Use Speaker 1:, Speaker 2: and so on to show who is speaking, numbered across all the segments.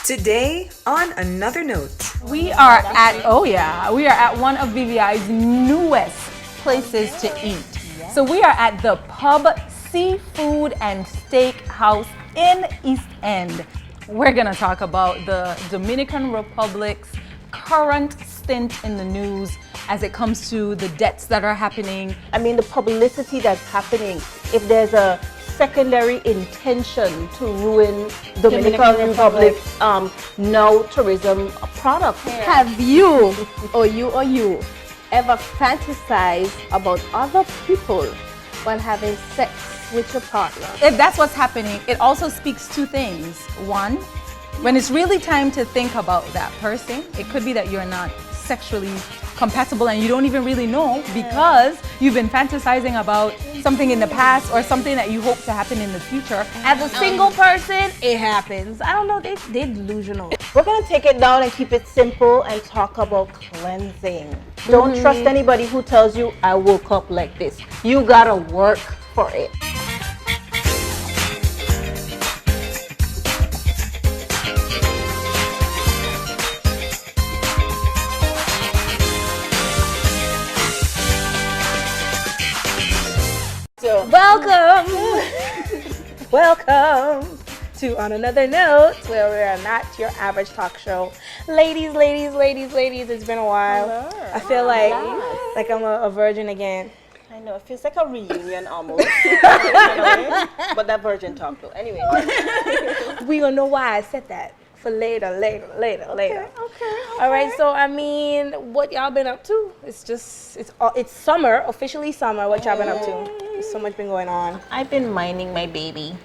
Speaker 1: Today, on another note,
Speaker 2: We are at one of BVI's newest places to eat. So we are at the Pub Seafood and Steakhouse in East End. We're gonna talk about the Dominican Republic's current stint in the news as it comes to the deaths that are happening.
Speaker 3: I mean, the publicity that's happening. If there's a secondary intention to ruin Dominican Republic's now tourism product.
Speaker 4: Have you ever fantasized about other people while having sex with your partner?
Speaker 2: If that's what's happening, it also speaks two things. One, when it's really time to think about that person, it could be that you're not sexually compatible and you don't even really know because you've been fantasizing about something in the past or something that you hope to happen in the future.
Speaker 5: As a single person, it happens. I don't know, they're delusional.
Speaker 3: We're gonna take it down and keep it simple and talk about cleansing. Don't trust anybody who tells you I woke up like this. You gotta work for it.
Speaker 5: Welcome to On Another Note, where we are not your average talk show. Ladies, it's been a while.
Speaker 3: Hello.
Speaker 5: I feel like I'm a virgin again.
Speaker 3: I know, it feels like a reunion almost. But that virgin talk though. Anyway.
Speaker 5: We don't know why I said that. For later.
Speaker 3: Okay.
Speaker 5: All right, so I mean, what y'all been up to? It's summer, officially summer. What y'all been up to? There's so much been going on.
Speaker 3: I've been minding my baby.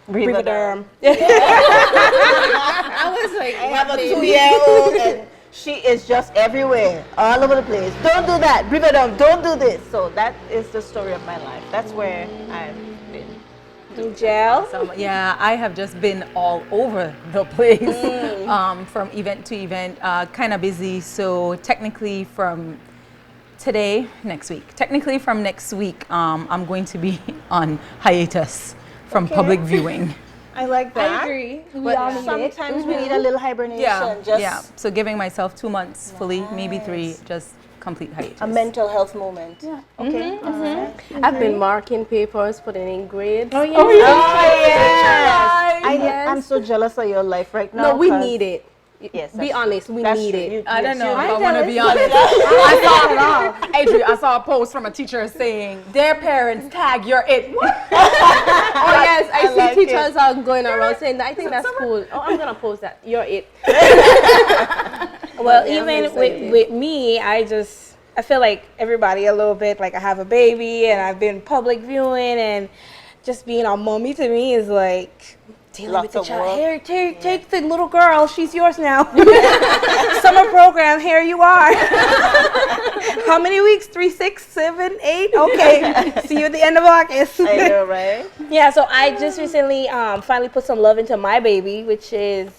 Speaker 5: Breathe-a-derm.
Speaker 4: I was like,
Speaker 3: I have a 2-year-old and she is just everywhere, all over the place. Don't do that, breathe it down, don't do this. So that is the story of my life. That's where I've been.
Speaker 5: Gel.
Speaker 2: Yeah, I have just been all over the place from event to event, kind of busy. So technically from next week, I'm going to be on hiatus from public viewing.
Speaker 3: I like that.
Speaker 5: I agree.
Speaker 3: But sometimes we need a little hibernation.
Speaker 2: Yeah. So giving myself 2 months fully, maybe 3, just complete hiatus.
Speaker 3: A mental health moment.
Speaker 5: Yeah.
Speaker 3: Okay. All right.
Speaker 4: I've been marking papers, putting in grades.
Speaker 3: Oh, yes. I'm so jealous of your life right now.
Speaker 4: No, we need it.
Speaker 3: Yes.
Speaker 4: Be honest, we
Speaker 3: That's
Speaker 4: need
Speaker 3: true.
Speaker 4: it.
Speaker 2: I don't know if
Speaker 4: I'm
Speaker 2: I want to be honest. I saw a post from a teacher saying, their parents tag you're it. What?
Speaker 4: Oh yes, I see
Speaker 3: like
Speaker 4: teachers are going around saying that. I think that's cool. Oh, I'm gonna post that. You're it.
Speaker 5: Well,
Speaker 4: Yeah, I'm
Speaker 5: even
Speaker 4: excited.
Speaker 5: with me, I feel like everybody a little bit, like I have a baby and I've been public viewing, and just being a mommy to me is like dealing
Speaker 3: Lots
Speaker 5: with the
Speaker 3: of
Speaker 5: child.
Speaker 3: work.
Speaker 5: Here, take the little girl, she's yours now. Summer program, here you are. How many weeks? 3, 6, 7, 8? Okay, see you at the end of August.
Speaker 3: I know, right?
Speaker 5: Yeah, so I just recently finally put some love into my baby, which is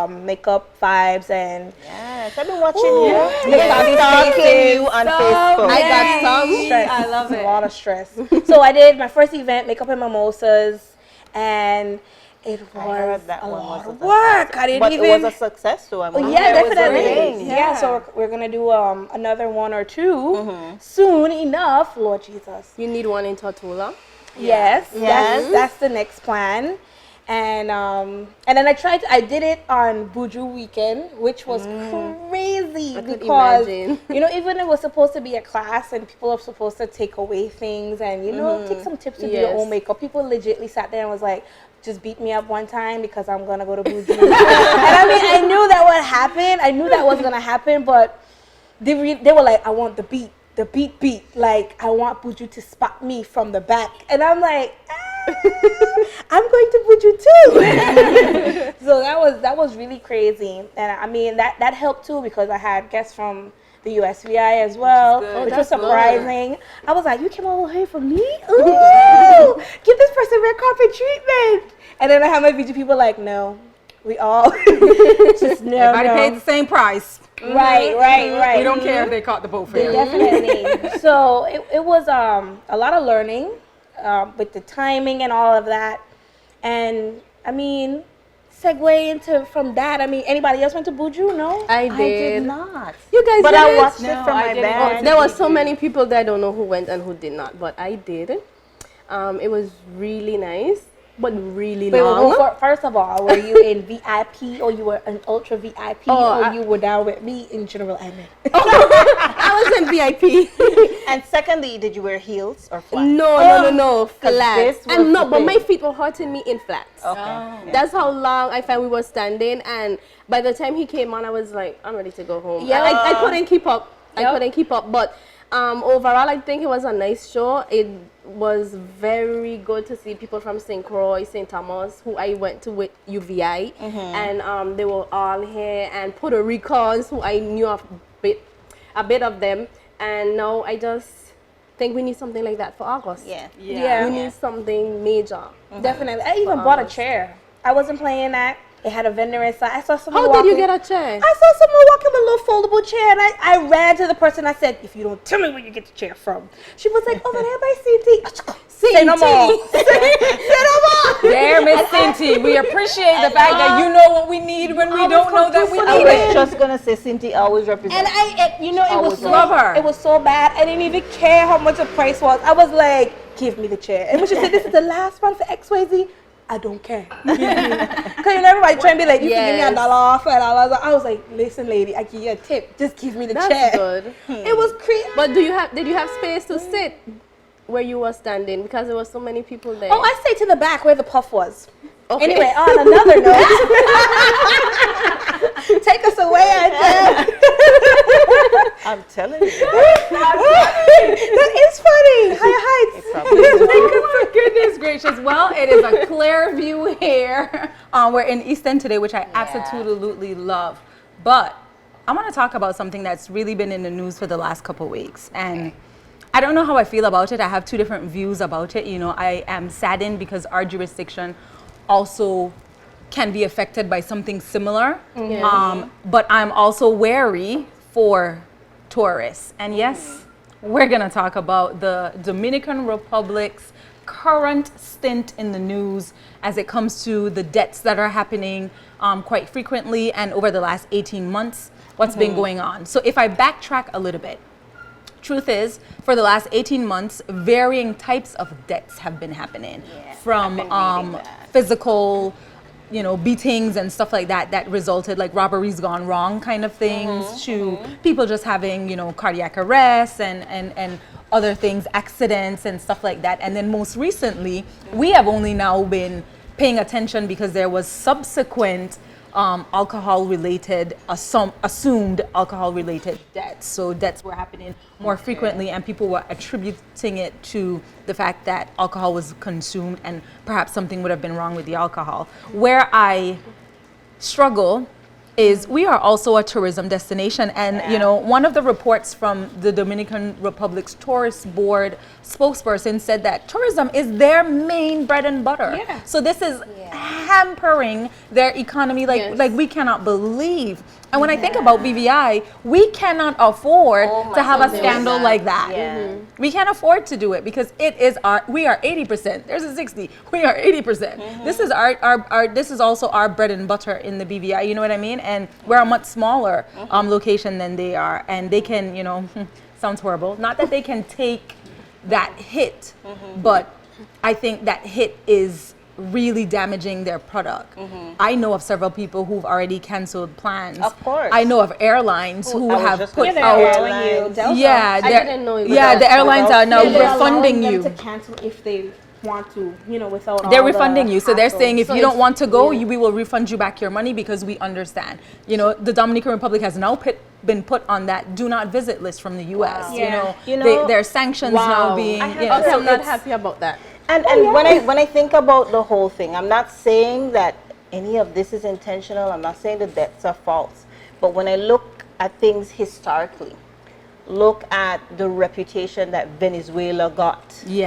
Speaker 5: makeup vibes and
Speaker 3: Yes, I've been watching you.
Speaker 5: Yes.
Speaker 3: Stalking you on Facebook.
Speaker 4: I got some
Speaker 5: stress.
Speaker 2: I love it.
Speaker 5: A lot of stress. So I did my first event, Makeup and Mimosas, and it
Speaker 3: I
Speaker 5: was
Speaker 3: heard that
Speaker 5: a
Speaker 3: one
Speaker 5: lot
Speaker 3: was
Speaker 5: of
Speaker 3: a
Speaker 5: work. I didn't
Speaker 3: But
Speaker 5: even.
Speaker 3: it was a success too. I mean,
Speaker 5: Yeah,
Speaker 3: it was
Speaker 5: definitely.
Speaker 3: amazing.
Speaker 5: Yeah, so we're gonna do another 1 or 2 soon enough. Lord Jesus.
Speaker 4: You need one in Tortola.
Speaker 5: Yes,
Speaker 3: Yes.
Speaker 5: that's the next plan. And then I did it on Buju weekend, which was crazy
Speaker 4: I could
Speaker 5: because
Speaker 4: imagine.
Speaker 5: even it was supposed to be a class and people are supposed to take away things and take some tips to do your
Speaker 4: Yes.
Speaker 5: own makeup. People legitly sat there and was like, just beat me up one time because I'm gonna go to Buju. And I mean, I knew that would happen. I knew that was gonna happen, but they were like, I want the beat. Like, I want Buju to spot me from the back. And I'm like, I'm going to Buju too. So that was really crazy. And I mean, that helped too because I had guests from the USVI as well, which was surprising. I was like, you came all the way for me? Ooh, give this person red carpet treatment. And then I had my VG people like, no, we all just no.
Speaker 2: Everybody paid the same price.
Speaker 5: Right.
Speaker 2: We don't care if they caught the boat fare.
Speaker 5: Definitely. So it was a lot of learning with the timing and all of that. And I mean, segue into from that? I mean, anybody else went to Buju? No.
Speaker 4: I
Speaker 3: I did
Speaker 4: did.
Speaker 3: not.
Speaker 4: You guys
Speaker 3: But
Speaker 4: did
Speaker 3: I
Speaker 4: it?
Speaker 3: watched
Speaker 2: No,
Speaker 3: it from
Speaker 2: I
Speaker 3: my
Speaker 2: didn't
Speaker 3: bed.
Speaker 4: There were so many people that I don't know who went and who did not, but I did. It was really nice, but really
Speaker 5: Wait,
Speaker 4: long.
Speaker 5: first of all, were you in VIP or you were an ultra VIP or you were down with me in general admin?
Speaker 4: I was in VIP.
Speaker 3: And secondly, did you wear heels or flats?
Speaker 4: No, flats.
Speaker 3: this was
Speaker 4: And no,
Speaker 3: the
Speaker 4: but my
Speaker 3: thing.
Speaker 4: feet were hurting me in flats.
Speaker 3: Okay.
Speaker 4: That's how long I felt we were standing, and by the time he came on, I was like, I'm ready to go home.
Speaker 5: Yeah.
Speaker 4: I couldn't keep up. I couldn't keep up, but overall, I think it was a nice show. It was very good to see people from St. Croix, St. Thomas, who I went to with UVI, and they were all here, and Puerto Ricans, who I knew a bit of them, and now I just think we need something like that for August.
Speaker 5: Yeah.
Speaker 4: We need something major.
Speaker 5: Definitely. I even bought a chair. I wasn't playing that. It had a vendor inside. I saw someone
Speaker 4: How
Speaker 5: walking.
Speaker 4: did you get a chair?
Speaker 5: I saw someone walking with a little foldable chair, and I ran to the person. I said, "If you don't tell me where you get the chair from," she was like, "Over there by CT." Say no more. Say no more.
Speaker 2: There, Miss Cindy. We appreciate the fact that you know what we need when we don't know that we
Speaker 3: I
Speaker 2: need
Speaker 3: was
Speaker 2: it.
Speaker 3: just gonna say Cynthia always represents.
Speaker 5: And it was so
Speaker 2: Love her.
Speaker 5: It was so bad. I didn't even care how much the price was. I was like, "Give me the chair." And when she said, "This is the last one for XYZ," I don't care. Because everybody trying to be like, "You can give me $1 off," and I was like, "Listen, lady, I give you a tip. Just give me the chair."
Speaker 4: That's good.
Speaker 5: It was crazy.
Speaker 4: But did you have space to sit where you were standing, because there were so many people there?
Speaker 5: Oh, I stayed to the back where the puff was.
Speaker 4: Okay.
Speaker 5: Anyway, on another note, take us away, Angel.
Speaker 3: I'm telling you.
Speaker 5: That is funny. Higher heights.
Speaker 2: Oh, goodness gracious. Well, it is a clear view here. We're in East End today, which I absolutely love. But I want to talk about something that's really been in the news for the last couple of weeks. And I don't know how I feel about it. I have two different views about it. You know, I am saddened because our jurisdiction also can be affected by something similar. But I'm also wary for tourists. And yes, we're going to talk about the Dominican Republic's current stint in the news as it comes to the deaths that are happening quite frequently and over the last 18 months, what's been going on. So if I backtrack a little bit, truth is, for the last 18 months, varying types of deaths have been happening, from physical, beatings and stuff like that resulted, like robberies gone wrong kind of things, to people just having, cardiac arrests and other things, accidents and stuff like that. And then most recently, we have only now been paying attention because there was subsequent alcohol-related, assumed alcohol-related deaths. So deaths were happening more frequently, and people were attributing it to the fact that alcohol was consumed and perhaps something would have been wrong with the alcohol. Where I struggle is we are also a tourism destination, and one of the reports from the Dominican Republic's Tourist Board spokesperson said that tourism is their main bread and butter. So this is hampering their economy like we cannot believe. And when I think about BVI, we cannot afford to have a scandal like that. We can't afford to do it because we are 80%. There's a 60. We are 80%. This is this is also our bread and butter in the BVI. You know what I mean? And we're a much smaller location than they are, and they can, sounds horrible. Not that they can take that hit, but I think that hit is really damaging their product. I know of several people who've already canceled plans.
Speaker 3: Of course.
Speaker 2: I know of airlines who have put
Speaker 5: they're
Speaker 2: out.
Speaker 5: telling you.
Speaker 2: Yeah,
Speaker 4: I didn't know it was
Speaker 2: yeah,
Speaker 4: that
Speaker 2: the airlines are now
Speaker 5: They're
Speaker 2: refunding
Speaker 5: allowing
Speaker 2: you.
Speaker 5: them to cancel if they want to, without
Speaker 2: They're
Speaker 5: all
Speaker 2: refunding
Speaker 5: the
Speaker 2: you. So they're
Speaker 5: hassle.
Speaker 2: saying if
Speaker 4: So
Speaker 2: you don't
Speaker 4: it's-
Speaker 2: want to go, we will refund you back your money because we understand. The Dominican Republic has now been put on that do not visit list from the U.S.
Speaker 5: Yeah.
Speaker 2: There are sanctions now being.
Speaker 4: Okay, I'm not happy about that.
Speaker 3: And when I think about the whole thing, I'm not saying that any of this is intentional. I'm not saying the deaths are false. But when I look at things historically, look at the reputation that Venezuela got. You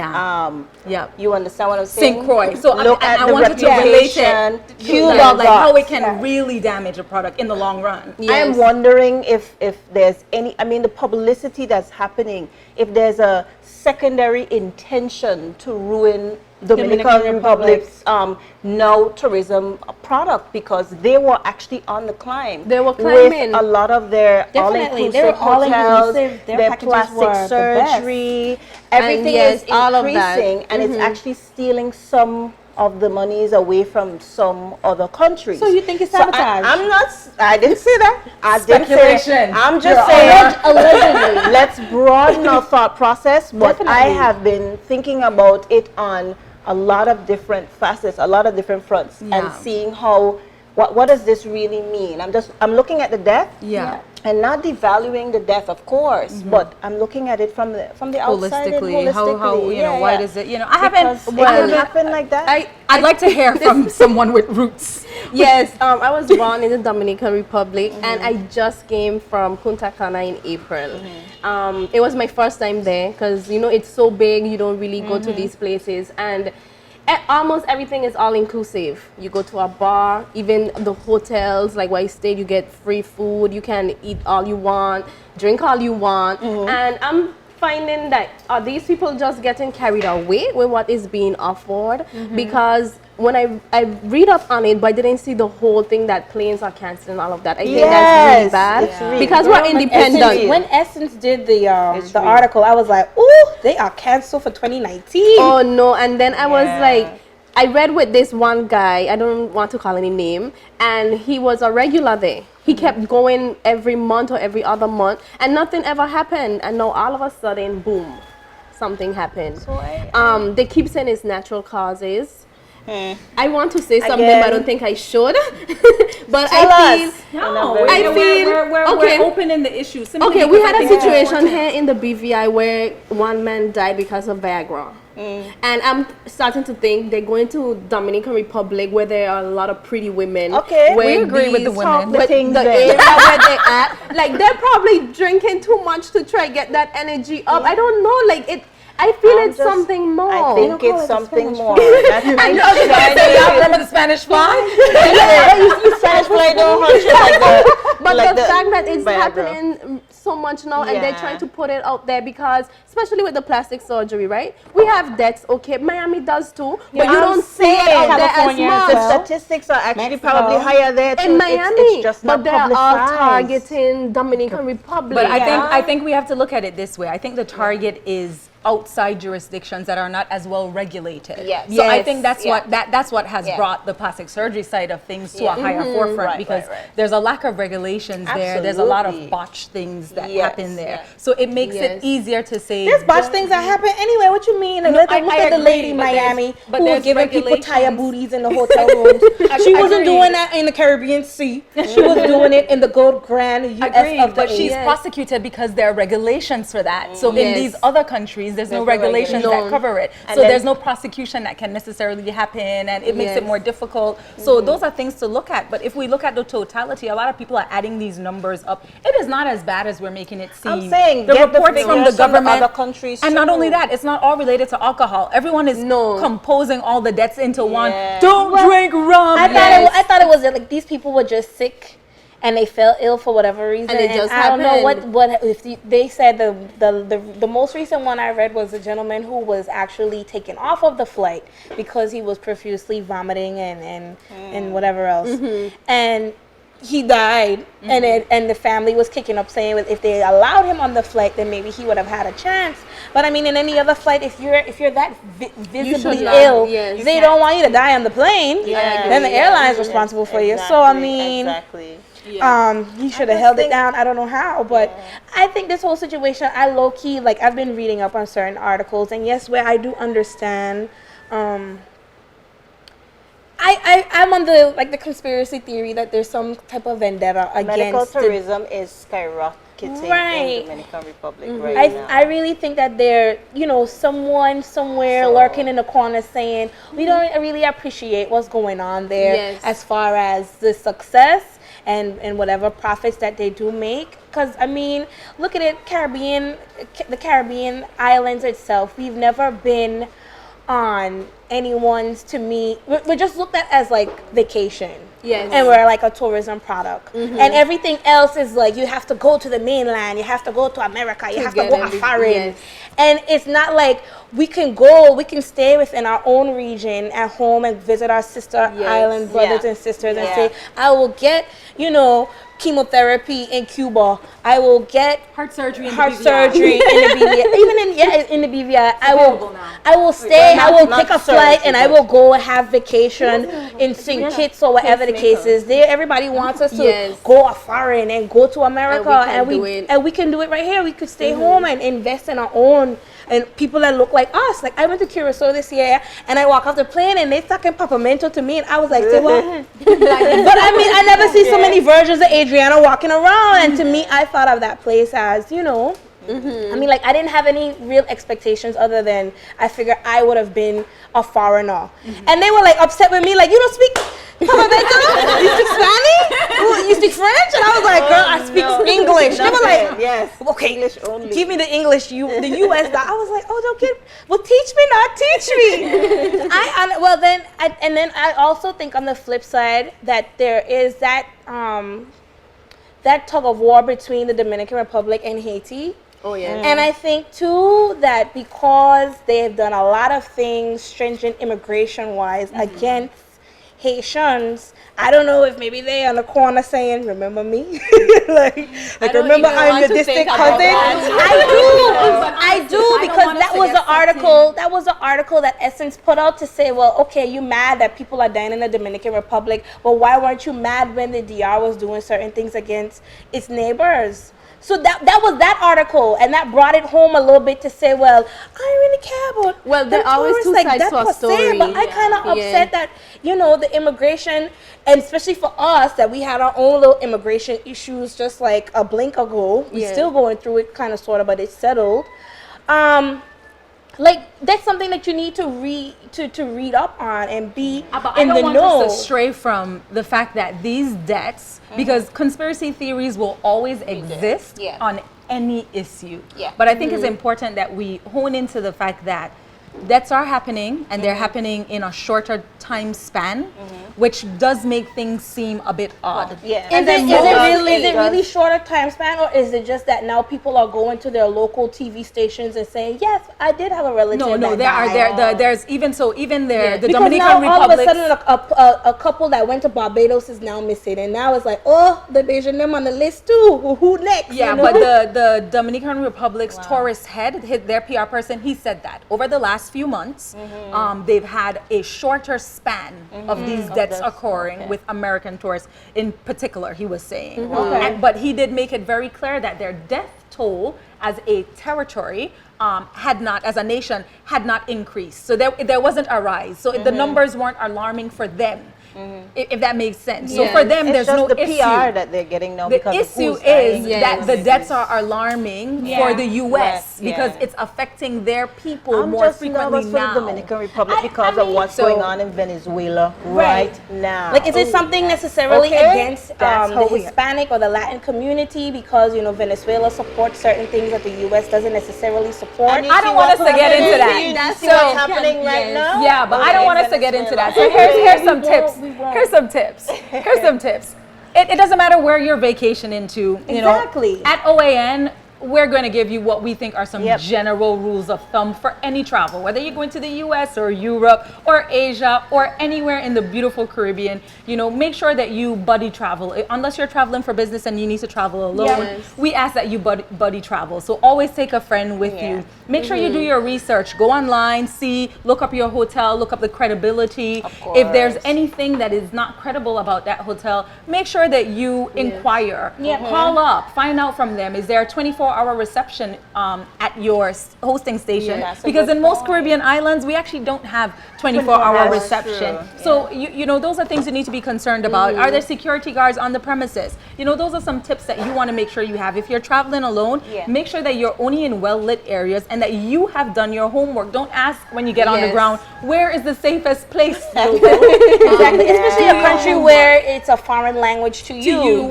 Speaker 3: understand what I'm saying?
Speaker 2: St. Croix. So
Speaker 3: look at
Speaker 2: I
Speaker 3: the
Speaker 2: wanted to relate
Speaker 3: reputation
Speaker 2: it to
Speaker 3: Cuba
Speaker 2: that, like
Speaker 3: got.
Speaker 2: how it can really damage a product in the long run.
Speaker 3: I am wondering if there's any, the publicity that's happening, if there's a secondary intention to ruin Dominican Republic's no tourism product because they were actually on the climb.
Speaker 4: They were climbing.
Speaker 3: With a lot of their
Speaker 5: Definitely. They
Speaker 3: all-inclusive
Speaker 5: were all-inclusive.
Speaker 3: hotels,
Speaker 5: Their
Speaker 3: their
Speaker 5: packages
Speaker 3: plastic
Speaker 5: were the best.
Speaker 3: surgery. Everything
Speaker 4: yes,
Speaker 3: is
Speaker 4: all of that.
Speaker 3: increasing, and it's actually stealing some of the monies away from some other countries.
Speaker 5: So you think it's
Speaker 3: So
Speaker 5: sabotage?
Speaker 3: I'm not. I didn't say that. I didn't say
Speaker 2: Speculation.
Speaker 3: it. I'm just
Speaker 2: Your
Speaker 3: saying.
Speaker 5: Allegedly.
Speaker 3: Let's broaden our thought process. But I
Speaker 5: Definitely.
Speaker 3: have been thinking about it on a lot of different facets, a lot of different fronts,
Speaker 2: Yeah.
Speaker 3: and seeing how. What does this really mean? I'm looking at the death.
Speaker 2: Yeah.
Speaker 3: And not devaluing the death, of course, but I'm looking at it from the outside and
Speaker 2: Holistically, how
Speaker 3: Yeah,
Speaker 2: why
Speaker 3: yeah.
Speaker 2: does it, I haven't,
Speaker 3: Because it can happen like that.
Speaker 2: I'd like to hear from someone with roots.
Speaker 4: Yes, I was born in the Dominican Republic, and I just came from Punta Cana in April. It was my first time there because it's so big. You don't really go to these places, and almost everything is all inclusive. You go to a bar, even the hotels, like where I stayed, you get free food. You can eat all you want, drink all you want, and I'm finding that are these people just getting carried away with what is being offered? Because when I read up on it, but I didn't see the whole thing that planes are canceling all of that. I think that's really bad
Speaker 3: it's really
Speaker 4: because
Speaker 3: bad.
Speaker 4: we're independent.
Speaker 5: When Essence did the
Speaker 3: real.
Speaker 5: article, I was like, ooh, they are canceled for 2019.
Speaker 4: Oh no! And then I was like, I read with this one guy. I don't want to call any name, and he was a regular there. He kept going every month or every other month, and nothing ever happened. And now all of a sudden, boom, something happened.
Speaker 3: So
Speaker 4: they keep saying it's natural causes. I want to say something,
Speaker 3: Again.
Speaker 4: but I don't think I should. But
Speaker 3: Tell
Speaker 4: I feel.
Speaker 3: us.
Speaker 2: No,
Speaker 4: I feel- okay.
Speaker 2: we're opening the issue. simply
Speaker 4: Okay, we
Speaker 2: because
Speaker 4: had
Speaker 2: I
Speaker 4: a
Speaker 2: think it's
Speaker 4: situation
Speaker 2: important.
Speaker 4: here in the BVI where one man died because of Viagra. And I'm starting to think they're going to Dominican Republic where there are a lot of pretty women.
Speaker 3: Okay.
Speaker 4: where
Speaker 2: We agree with the
Speaker 4: these-
Speaker 2: women.
Speaker 3: The
Speaker 4: but
Speaker 3: things
Speaker 4: the
Speaker 3: there.
Speaker 4: area where they at, like they're probably drinking too much to try get that energy up. I don't know, like it. I feel
Speaker 3: I'm
Speaker 4: it's
Speaker 3: just-
Speaker 4: something more.
Speaker 3: I think
Speaker 5: call
Speaker 3: it's
Speaker 5: it the
Speaker 3: something
Speaker 5: Spanish
Speaker 3: more.
Speaker 2: Y'all remember the Spanish fly?
Speaker 3: Spanish fly don't hurt you like that.
Speaker 4: But
Speaker 3: like
Speaker 4: the fact that it's
Speaker 3: Viagra.
Speaker 4: happening so much now, and they're
Speaker 3: Yeah.
Speaker 4: trying to put it out there because, especially with the plastic surgery, right? We have deaths, okay, Miami does too, but you
Speaker 3: I'm
Speaker 4: don't see it
Speaker 3: saying
Speaker 4: out there as
Speaker 5: California as
Speaker 4: much.
Speaker 3: The
Speaker 5: well.
Speaker 3: statistics are actually
Speaker 5: Mexico.
Speaker 3: probably higher there too.
Speaker 4: In Miami,
Speaker 3: it's just
Speaker 4: but
Speaker 3: not
Speaker 4: they're all
Speaker 3: publicized.
Speaker 4: targeting Dominican Republic.
Speaker 2: But I think we have to look at it this way. I think the target is outside jurisdictions that are not as well regulated.
Speaker 3: Yes.
Speaker 2: So I
Speaker 4: Yes.
Speaker 2: think that's
Speaker 3: Yeah.
Speaker 2: that's what has
Speaker 3: Yeah.
Speaker 2: brought the plastic surgery side of things to a higher
Speaker 3: Mm-hmm.
Speaker 2: forefront because there's a lack of regulations there. There's a lot of
Speaker 3: Absolutely.
Speaker 2: botched things that
Speaker 3: Yes,
Speaker 2: happen there.
Speaker 3: yes.
Speaker 2: So it makes it
Speaker 4: Yes.
Speaker 2: easier to say
Speaker 5: There's botched things that happen anyway. What you mean? And look
Speaker 2: I
Speaker 5: at the
Speaker 2: agree,
Speaker 5: lady in
Speaker 2: but there's-
Speaker 5: Miami
Speaker 2: but
Speaker 5: who was
Speaker 2: there's
Speaker 5: giving people tire
Speaker 2: regulations.
Speaker 5: booties in the hotel rooms. She wasn't
Speaker 2: Agreed.
Speaker 5: doing that in the Caribbean Sea. She was doing it in the Gold Grand US
Speaker 2: Agreed,
Speaker 5: of the
Speaker 2: but she's
Speaker 4: Yes.
Speaker 2: prosecuted because there are regulations for that. So in
Speaker 4: Yes.
Speaker 2: these other countries, there's no
Speaker 3: no
Speaker 2: regulations
Speaker 4: regulation.
Speaker 2: that cover it.
Speaker 3: And
Speaker 2: So
Speaker 3: then-
Speaker 2: there's no prosecution that can necessarily happen, and it makes it
Speaker 4: Yes.
Speaker 2: more difficult. So those are things to look at. But if we look at the totality, a lot of people are adding these numbers up. It is not as bad as we're making it seem.
Speaker 3: I'm saying,
Speaker 2: the
Speaker 3: get the
Speaker 2: reports from the
Speaker 3: figures from the
Speaker 2: government,
Speaker 3: other countries
Speaker 2: and not
Speaker 3: too.
Speaker 2: only that, it's not all related to alcohol. Everyone is
Speaker 4: No.
Speaker 2: composing all the deaths into one.
Speaker 3: Yeah.
Speaker 2: Don't drink rum.
Speaker 5: I thought it was like these people were just sick and they fell ill for whatever reason.
Speaker 4: And it just
Speaker 5: I don't know
Speaker 4: happened.
Speaker 5: what if they said the most recent one I read was a gentleman who was actually taken off of the flight because he was profusely vomiting and whatever else. And he died, and the family was kicking up saying if they allowed him on the flight, then maybe he would have had a chance. But I mean, in any other flight, if you're that visibly
Speaker 4: should not,
Speaker 5: ill,
Speaker 4: yes.
Speaker 5: they don't want you to die on the plane.
Speaker 3: Yeah,
Speaker 5: Then the
Speaker 3: yeah,
Speaker 5: airline's
Speaker 3: yeah.
Speaker 5: responsible for you. So I mean,
Speaker 3: exactly.
Speaker 5: he should have held it down. I don't know how, but I think this whole situation, I low key like I've been reading up on certain articles, and yes, where I do understand. I'm on the conspiracy theory that there's some type of vendetta
Speaker 3: Medical
Speaker 5: against the,
Speaker 3: tourism is skyrocketing
Speaker 5: Right.
Speaker 3: in Dominican Republic right now.
Speaker 5: I really think that there, someone somewhere lurking in the corner saying we don't really appreciate what's going on there
Speaker 4: Yes.
Speaker 5: as far as the success and whatever profits that they do make. Because I mean, look at it, the Caribbean islands itself. We've never been on anyone's, to me, we're just looked at as like vacation.
Speaker 4: Yes.
Speaker 5: And we're like a tourism product. And everything else is like, you have to go to the mainland, you have to go to America, you have to go foreign.
Speaker 4: Yes.
Speaker 5: And it's not like we can stay within our own region at home and visit our sister island brothers and sisters and say, I will get, chemotherapy in Cuba. I will get
Speaker 2: Heart surgery in
Speaker 5: surgery in the BVI. Even in the BVI, I will stay. I will take a flight and I will go and have vacation in St. Kitts or whatever the case is. Everybody wants us to go foreign and go to America, and we can do it right here. We could stay home and invest in our own. And people that look like us. Like, I went to Curacao this year, and I walk off the plane, and they talking peppermento to me, and I was like, say what? But I mean, I never see so many versions of Adriana walking around, and to me, I thought of that place as, I mean, like, I didn't have any real expectations other than I figured I would have been a foreigner. And they were, like, upset with me, like, you don't speak peppermento? You speak Spanish? You speak French? And I was like, girl, I speak English. They were like, okay,
Speaker 3: English only.
Speaker 5: Give me the English, the U.S. I was like, well, teach me, not teach me. Then I also think on the flip side that there is that that tug of war between the Dominican Republic and Haiti.
Speaker 4: Oh, yeah.
Speaker 5: And I think, too, that because they have done a lot of things stringent immigration-wise against Haitians, I don't know if maybe they on the corner saying, remember me? like remember I'm your distant cousin? I do, because that was the article that Essence put out to say, well, okay, you mad that people are dying in the Dominican Republic, but why weren't you mad when the DR was doing certain things against its neighbors? So that was that article, and that brought it home a little bit to say, well, I don't really care about
Speaker 4: there are always two sides to a story.
Speaker 5: But I kind of upset that, the immigration, and especially for us, that we had our own little immigration issues just like a blink ago. We're still going through it, kind of, sort of, but it's settled. Like, that's something that you need to read up on and be in the know.
Speaker 2: I don't want us to stray from the fact that these debts, because conspiracy theories will always exist on any issue. But I think it's important that we hone into the fact that debts are happening, and they're happening in a shorter time span, which does make things seem a bit odd.
Speaker 5: Is it really shorter time span, or is it just that now people are going to their local TV stations and saying, yes, I did have a relative
Speaker 2: No, there's even the
Speaker 5: because
Speaker 2: Dominican
Speaker 5: now
Speaker 2: Republic.
Speaker 5: all of a sudden a couple that went to Barbados is now missing, and now it's like, oh, the Dejanam on the list too. Who next?
Speaker 2: Yeah, but the Dominican Republic's tourist head, their PR person, he said that over the last few months, they've had a shorter span of these debts occurring with American tourists in particular, he was saying. But he did make it very clear that their death toll as a territory as a nation, had not increased. So there wasn't a rise. So the numbers weren't alarming for them. If that makes sense. So for them, there's no
Speaker 3: the
Speaker 2: issue.
Speaker 3: PR that they're getting now.
Speaker 2: The
Speaker 3: because
Speaker 2: issue is that the debts are alarming for the U.S. because it's affecting their people more frequently
Speaker 3: for
Speaker 2: now.
Speaker 3: the Dominican Republic because of what's going on in Venezuela right now.
Speaker 5: Like, is it something necessarily against the Hispanic or the Latin community because, Venezuela supports certain things that the U.S. doesn't necessarily support?
Speaker 2: I don't want us to get into that.
Speaker 3: That's what's happening right now?
Speaker 2: Yeah, but I don't want us to get into that. So here's some tips. Here's some tips. It doesn't matter where you're vacationing to. At OAN, we're going to give you what we think are some general rules of thumb for any travel, whether you're going to the US or Europe or Asia or anywhere in the beautiful Caribbean. Make sure that you buddy travel. Unless you're traveling for business and you need to travel alone, we ask that you buddy travel. So always take a friend with you. Make sure you do your research. Go online, look up your hotel, look up the credibility. If there's anything that is not credible about that hotel, make sure that you inquire. Call up, find out from them. Is there a 24-hour reception at your hosting station? Because in most Caribbean islands, we actually don't have 24-hour reception. So those are things you need to be concerned about. Are there security guards on the premises? Those are some tips that you want to make sure you have. If you're traveling alone, make sure that you're only in well-lit areas and that you have done your homework. Don't ask when you get on the ground, where is the safest place to go?
Speaker 5: Exactly, especially a country where it's a foreign language to you. You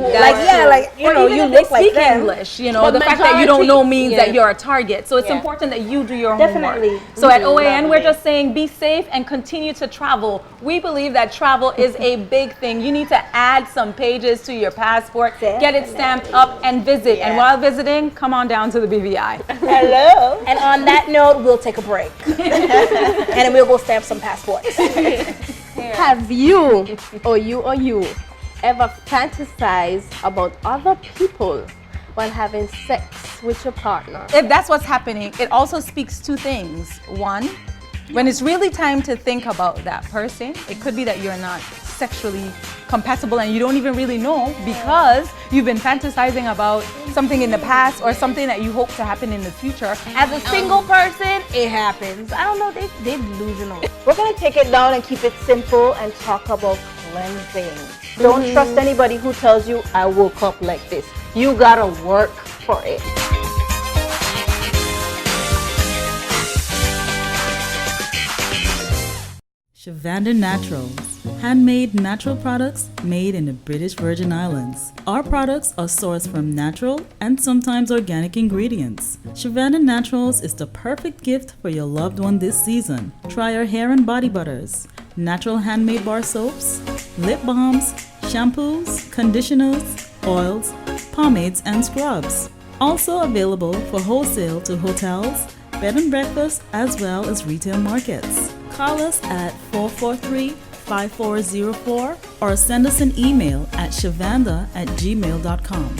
Speaker 5: look like them.
Speaker 2: English. The fact that you don't know means that you're a target. So it's important that you do your homework. So at OAN, we're just saying be safe and continue to travel We believe that travel is a big thing. You need to add some pages to your passport, get it stamped up, and visit. And while visiting, come on down to the BVI.
Speaker 3: Hello.
Speaker 5: And on that note, we'll take a break. And then we'll go stamp some passports.
Speaker 4: Have you ever fantasized about other people while having sex with your partner?
Speaker 2: If that's what's happening, it also speaks two things. One, when it's really time to think about that person, it could be that you're not sexually compatible and you don't even really know because you've been fantasizing about something in the past or something that you hope to happen in the future.
Speaker 5: As a single person, it happens. I don't know, they're delusional.
Speaker 3: We're going to take it down and keep it simple and talk about cleansing. Don't trust anybody who tells you, I woke up like this. You got to work for it.
Speaker 6: Shavanda Naturals, handmade natural products made in the British Virgin Islands. Our products are sourced from natural and sometimes organic ingredients. Shavanda Naturals is the perfect gift for your loved one this season. Try our hair and body butters, natural handmade bar soaps, lip balms, shampoos, conditioners, oils, pomades, and scrubs. Also available for wholesale to hotels, bed and breakfast, as well as retail markets. Call us at 443-5404 or send us an email at shavanda@gmail.com.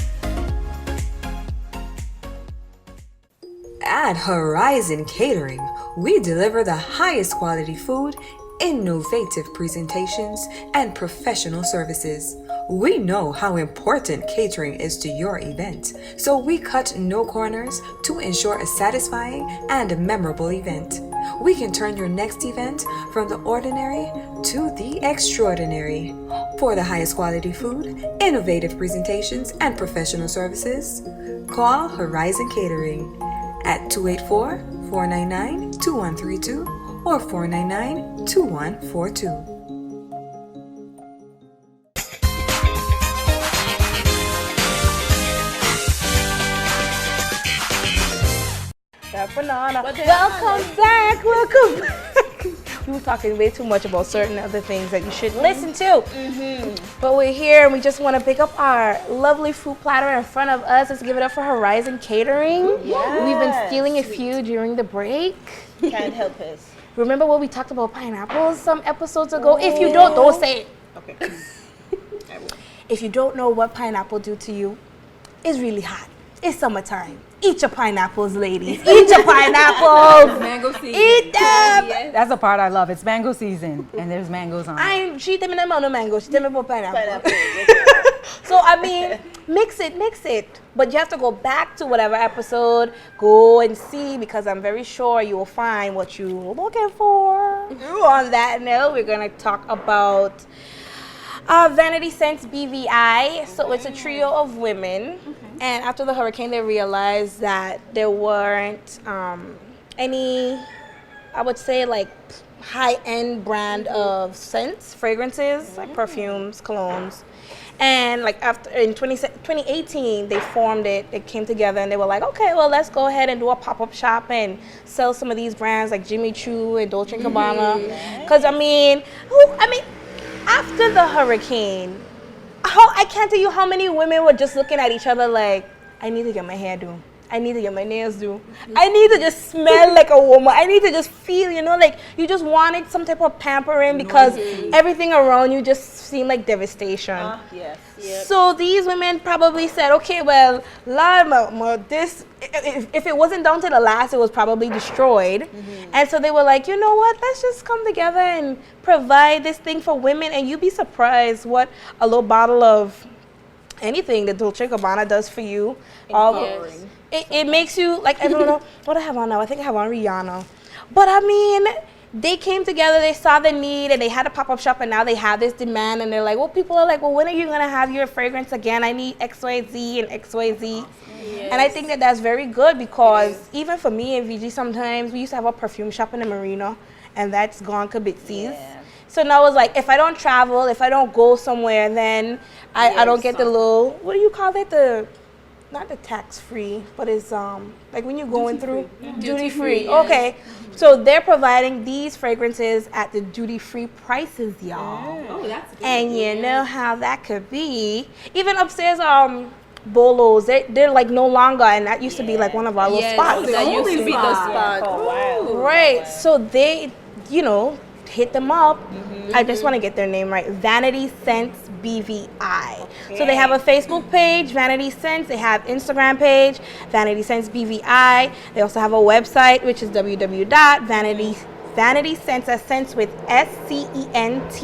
Speaker 1: At Horizon Catering, we deliver the highest quality food, innovative presentations, and professional services. We know how important catering is to your event, so we cut no corners to ensure a satisfying and memorable event. We can turn your next event from the ordinary to the extraordinary. For the highest quality food, innovative presentations, and professional services, call Horizon Catering at 284-499-2132 or 499-2142.
Speaker 5: Welcome back. Welcome back. We were talking way too much about certain other things that you should listen to. But we're here and we just want to pick up our lovely fruit platter in front of us. Let's give it up for Horizon Catering.
Speaker 3: Yes.
Speaker 5: We've been stealing a few during the break.
Speaker 3: Can't help us.
Speaker 5: Remember when we talked about pineapples some episodes ago? If you don't say it.
Speaker 3: Okay.
Speaker 5: If you don't know what pineapple do to you, it's really hot. It's summertime. Eat your pineapples, ladies. Eat your pineapples.
Speaker 2: Mango season.
Speaker 5: Eat them.
Speaker 2: That's the part I love. It's mango season and there's mangoes on.
Speaker 5: She tell me no mango. She tell me about pineapple. So I mean, mix it. But you have to go back to whatever episode, go and see, because I'm very sure you will find what you're looking for. On that note, we're gonna talk about Vanity Scents BVI. So it's a trio of women. And after the hurricane, they realized that there weren't any, I would say, like high-end brand of scents, fragrances, like perfumes, colognes. And like after in 2018, they formed it. They came together and they were like, okay, well, let's go ahead and do a pop-up shop and sell some of these brands like Jimmy Choo and Dolce & Gabbana. Because I mean, after the hurricane, I can't tell you how many women were just looking at each other like, I need to get my hair done. I need to get my nails done. I need to just smell like a woman. I need to just feel, like you just wanted some type of pampering because everything around you just seemed like devastation.
Speaker 3: Yes.
Speaker 5: So these women probably said, okay, well, this, if it wasn't down to the last, it was probably destroyed. And so they were like, you know what, let's just come together and provide this thing for women. And you'd be surprised what a little bottle of anything that Dolce & Gabbana does for you. It makes you, like, I don't know, what I have on now? I think I have on Rihanna. But I mean, they came together, they saw the need, and they had a pop-up shop, and now they have this demand, and they're like, well, people are like, well, when are you going to have your fragrance again? I need XYZ and XYZ. And I think that that's very good because even for me and VG, sometimes we used to have a perfume shop in the marina, and that's gone kabitsies. So now it's like, if I don't travel, if I don't go somewhere, then I don't get the little, what do you call it? not the tax free, but it's like when you're going through duty free. Okay, so they're providing these fragrances at the duty free prices, y'all.
Speaker 2: Oh, that's good.
Speaker 5: And you know how that could be. Even upstairs, bolos, they're like no longer, and that used to be like one of our little spots.
Speaker 4: that used to be the spot.
Speaker 3: Oh, wow.
Speaker 5: Right. So they, hit them up. I just want to get their name right. Vanity Scents BVI. So they have a Facebook page, Vanity Scents. They have Instagram page, Vanity Scents BVI. They also have a website, which is www.vanityscents, as scents with SCENTS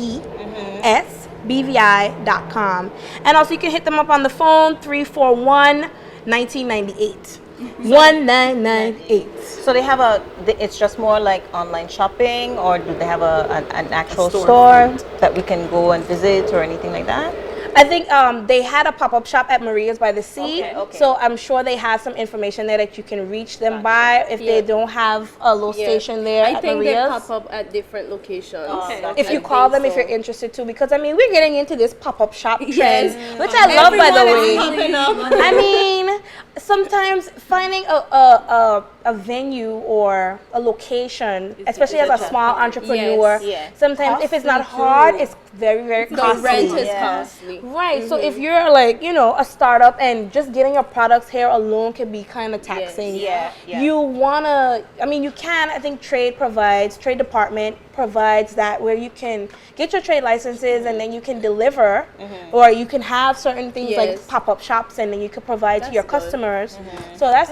Speaker 5: BVI.com. And also you can hit them up on the phone, 341-1998. 1998.
Speaker 3: So they have it's just more like online shopping, or do they have an actual store that we can go and visit or anything like that?
Speaker 5: I think they had a pop-up shop at Maria's by the Sea,
Speaker 3: Okay.
Speaker 5: so I'm sure they have some information there that you can reach them by if they don't have a little station there
Speaker 4: I
Speaker 5: at
Speaker 4: think
Speaker 5: Maria's.
Speaker 4: they pop up at different locations.
Speaker 5: If you call them, if you're interested too, because I mean we're getting into this pop-up shop trend,
Speaker 4: Yes.
Speaker 5: which I love, by the way.
Speaker 4: Popping up.
Speaker 5: I mean, sometimes finding a venue or a location, especially as a small entrepreneur, sometimes if it's not hard, it's very, very
Speaker 4: The
Speaker 5: costly.
Speaker 4: rent is costly.
Speaker 5: Right. So if you're like, a startup and just getting your products here alone can be kind of taxing.
Speaker 3: Yeah.
Speaker 5: You wanna, you can, I think trade department provides that where you can get your trade licenses and then you can deliver, or you can have certain things like pop-up shops and then you can provide to your customers. So that's